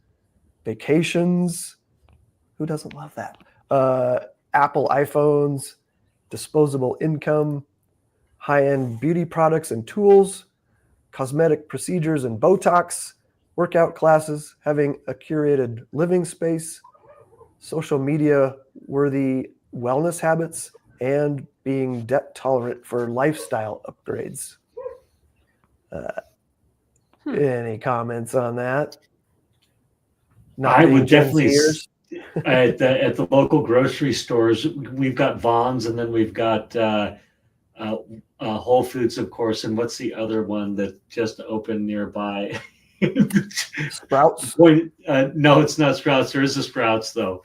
vacations. Who doesn't love that? Apple iPhones, disposable income, high-end beauty products and tools, cosmetic procedures and Botox, workout classes, having a curated living space, social media worthy wellness habits, and being debt tolerant for lifestyle upgrades. Any comments on that? I would definitely at the local grocery stores. We've got Vons, and then we've got Whole Foods, of course, and what's the other one that just opened nearby? Sprouts. No, it's not Sprouts. There is a Sprouts though.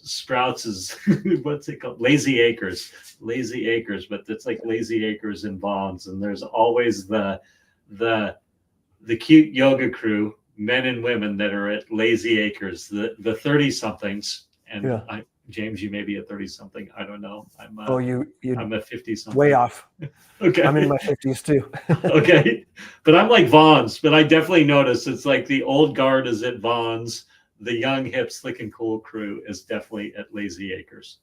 Sprouts is what's it called? Lazy Acres. Lazy Acres, but it's like Lazy Acres in Vons, and there's always the cute yoga crew, men and women that are at Lazy Acres, the 30 somethings. And Yeah. James, you may be a 30 something. I don't know. I'm I'm a 50 something. way off. Okay. I'm in my 50s too. Okay. But I'm like Vons, but I definitely notice it's like the old guard is at Vons. The young, hip, slick and cool crew is definitely at Lazy Acres.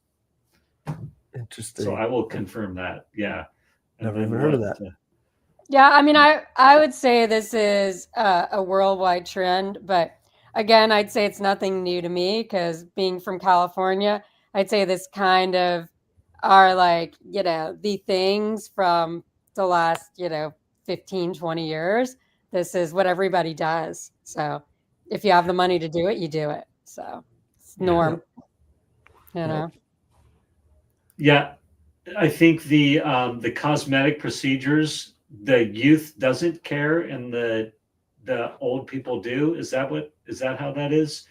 Interesting. So I will confirm that. Yeah. And Never then even heard of what, that. Yeah, I mean, I would say this is a worldwide trend, but again, I'd say it's nothing new to me because being from California, I'd say this kind of are like, the things from the last, 15, 20 years. This is what everybody does. So if you have the money to do it, you do it. So it's norm, you know. Yeah, I think the cosmetic procedures, the youth doesn't care and the old people do. Is that how that is?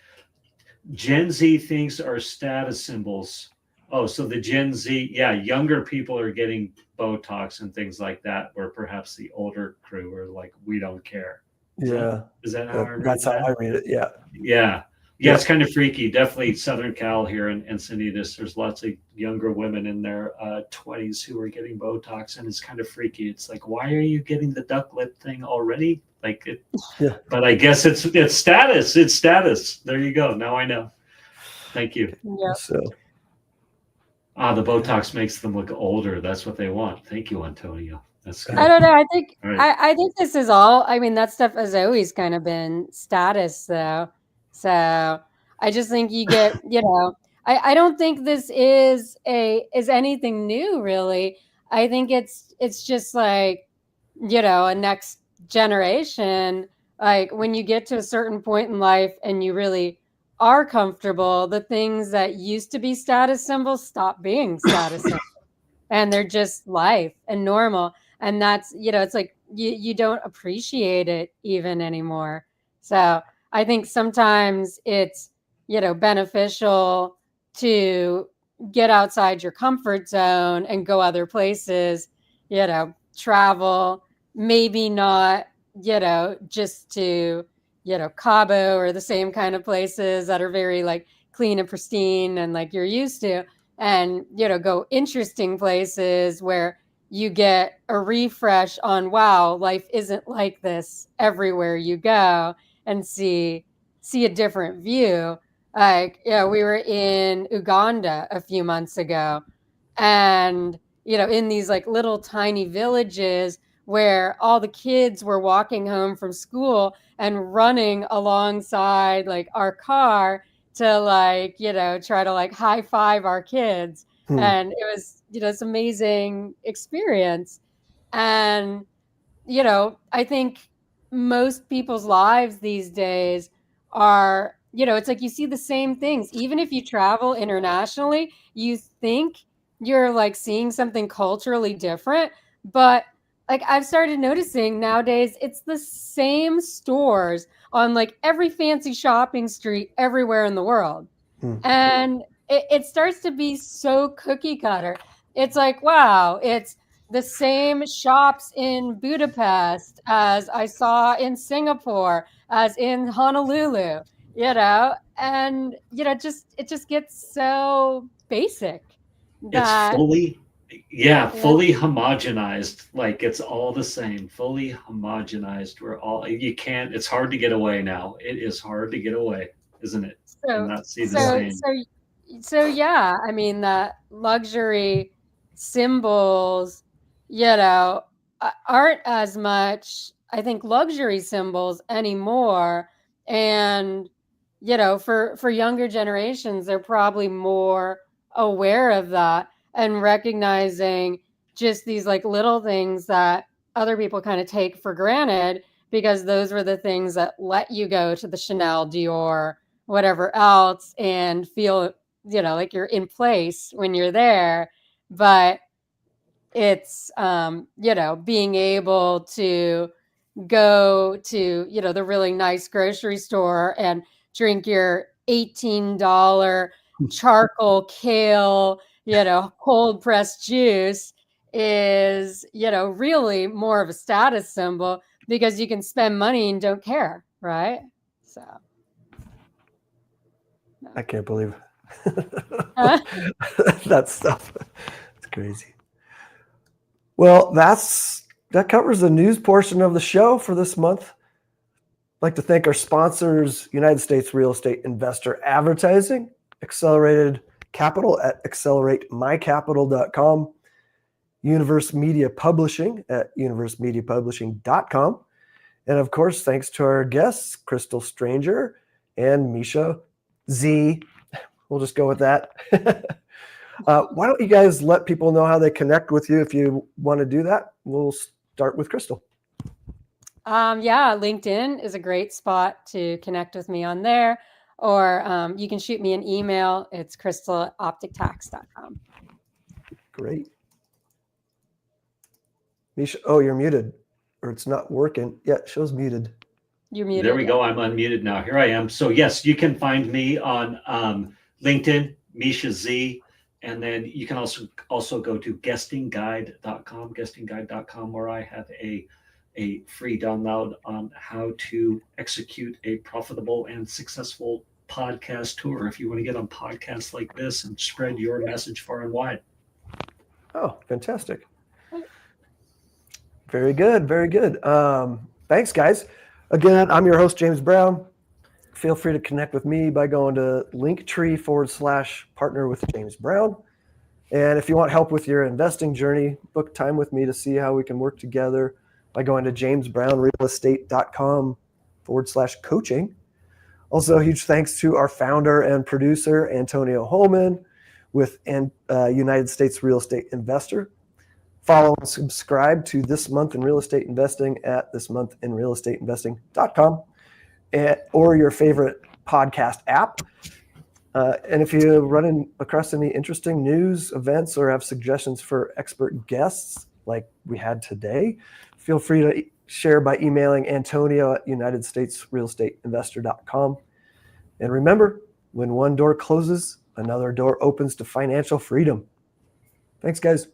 Gen Z things are status symbols. Oh, so the Gen Z, yeah, younger people are getting Botox and things like that, where perhaps the older crew are like, we don't care. Is that how I read That's how that? I read it. Yeah. Yeah. Yeah. It's kind of freaky. Definitely Southern Cal here in Encinitas. There's lots of younger women in their 20s who are getting Botox, and it's kind of freaky. It's like, why are you getting the duck lip thing already? Like it. Yeah. But I guess it's status. It's status. There you go. Now I know. Thank you. Yeah. So The Botox makes them look older. That's what they want. Thank you, Antonio. That's good. I don't know. I think All right. I think this is all. I mean, that stuff has always kind of been status, though. So I just think you get, I don't think this is anything new, really. I think it's just like, a next generation. Like when you get to a certain point in life and you really are comfortable, the things that used to be status symbols stop being status symbols, and they're just life and normal. And that's, it's like you don't appreciate it even anymore. So I think sometimes it's, beneficial to get outside your comfort zone and go other places, travel, maybe not, just to, Cabo or the same kind of places that are very like clean and pristine and like you're used to, and, go interesting places where you get a refresh on, wow, life isn't like this everywhere you go, and see a different view. Like, we were in Uganda a few months ago, and, in these like little tiny villages where all the kids were walking home from school and running alongside like our car to like, try to like high five our kids. And it was, this amazing experience. And, I think most people's lives these days are, it's like you see the same things. Even if you travel internationally, you think you're like seeing something culturally different. But like I've started noticing nowadays, it's the same stores on like every fancy shopping street everywhere in the world. And it starts to be so cookie cutter. It's like, wow, it's the same shops in Budapest as I saw in Singapore, as in Honolulu, and it just gets so basic that It's fully homogenized. Like it's all the same, fully homogenized. It's hard to get away now. It is hard to get away, isn't it? And not see the same. So yeah, I mean the luxury symbols, aren't as much, I think, luxury symbols anymore. And, for younger generations, they're probably more aware of that and recognizing just these like little things that other people kind of take for granted, because those were the things that let you go to the Chanel, Dior, whatever else, and feel, like you're in place when you're there. But it's being able to go to the really nice grocery store and drink your $18 charcoal kale cold pressed juice is really more of a status symbol because you can spend money and don't care, right? So I can't believe Huh? that stuff. It's crazy. Well, that covers the news portion of the show for this month. I'd like to thank our sponsors, United States Real Estate Investor Advertising, Accelerated Capital at acceleratemycapital.com, Universe Media Publishing at universemediapublishing.com, and of course, thanks to our guests, Crystal Stranger and Misha Z. We'll just go with that. Why don't you guys let people know how they connect with you if you want to do that? We'll start with Crystal. LinkedIn is a great spot to connect with me on there, or you can shoot me an email. It's crystal@optictax.com. Great. Misha, oh, you're muted, or it's not working. Yeah, it shows muted. You're muted. There we go. I'm unmuted now. Here I am. So yes, you can find me on LinkedIn, Misha Z, and then you can also go to guestingguide.com, where I have a free download on how to execute a profitable and successful podcast tour if you want to get on podcasts like this and spread your message far and wide. Oh, fantastic. Very good. Very good. Thanks, guys. Again, I'm your host, James Brown. Feel free to connect with me by going to linktree/partner with James Brown. And if you want help with your investing journey, book time with me to see how we can work together by going to jamesbrownrealestate.com/coaching. Also, huge thanks to our founder and producer, Antonio Holman with United States Real Estate Investor. Follow and subscribe to This Month in Real Estate Investing at thismonthinrealestateinvesting.com or your favorite podcast app. And if you run across any interesting news, events, or have suggestions for expert guests like we had today, feel free to share by emailing Antonio at UnitedStatesRealEstateInvestor.com. And remember, when one door closes, another door opens to financial freedom. Thanks, guys.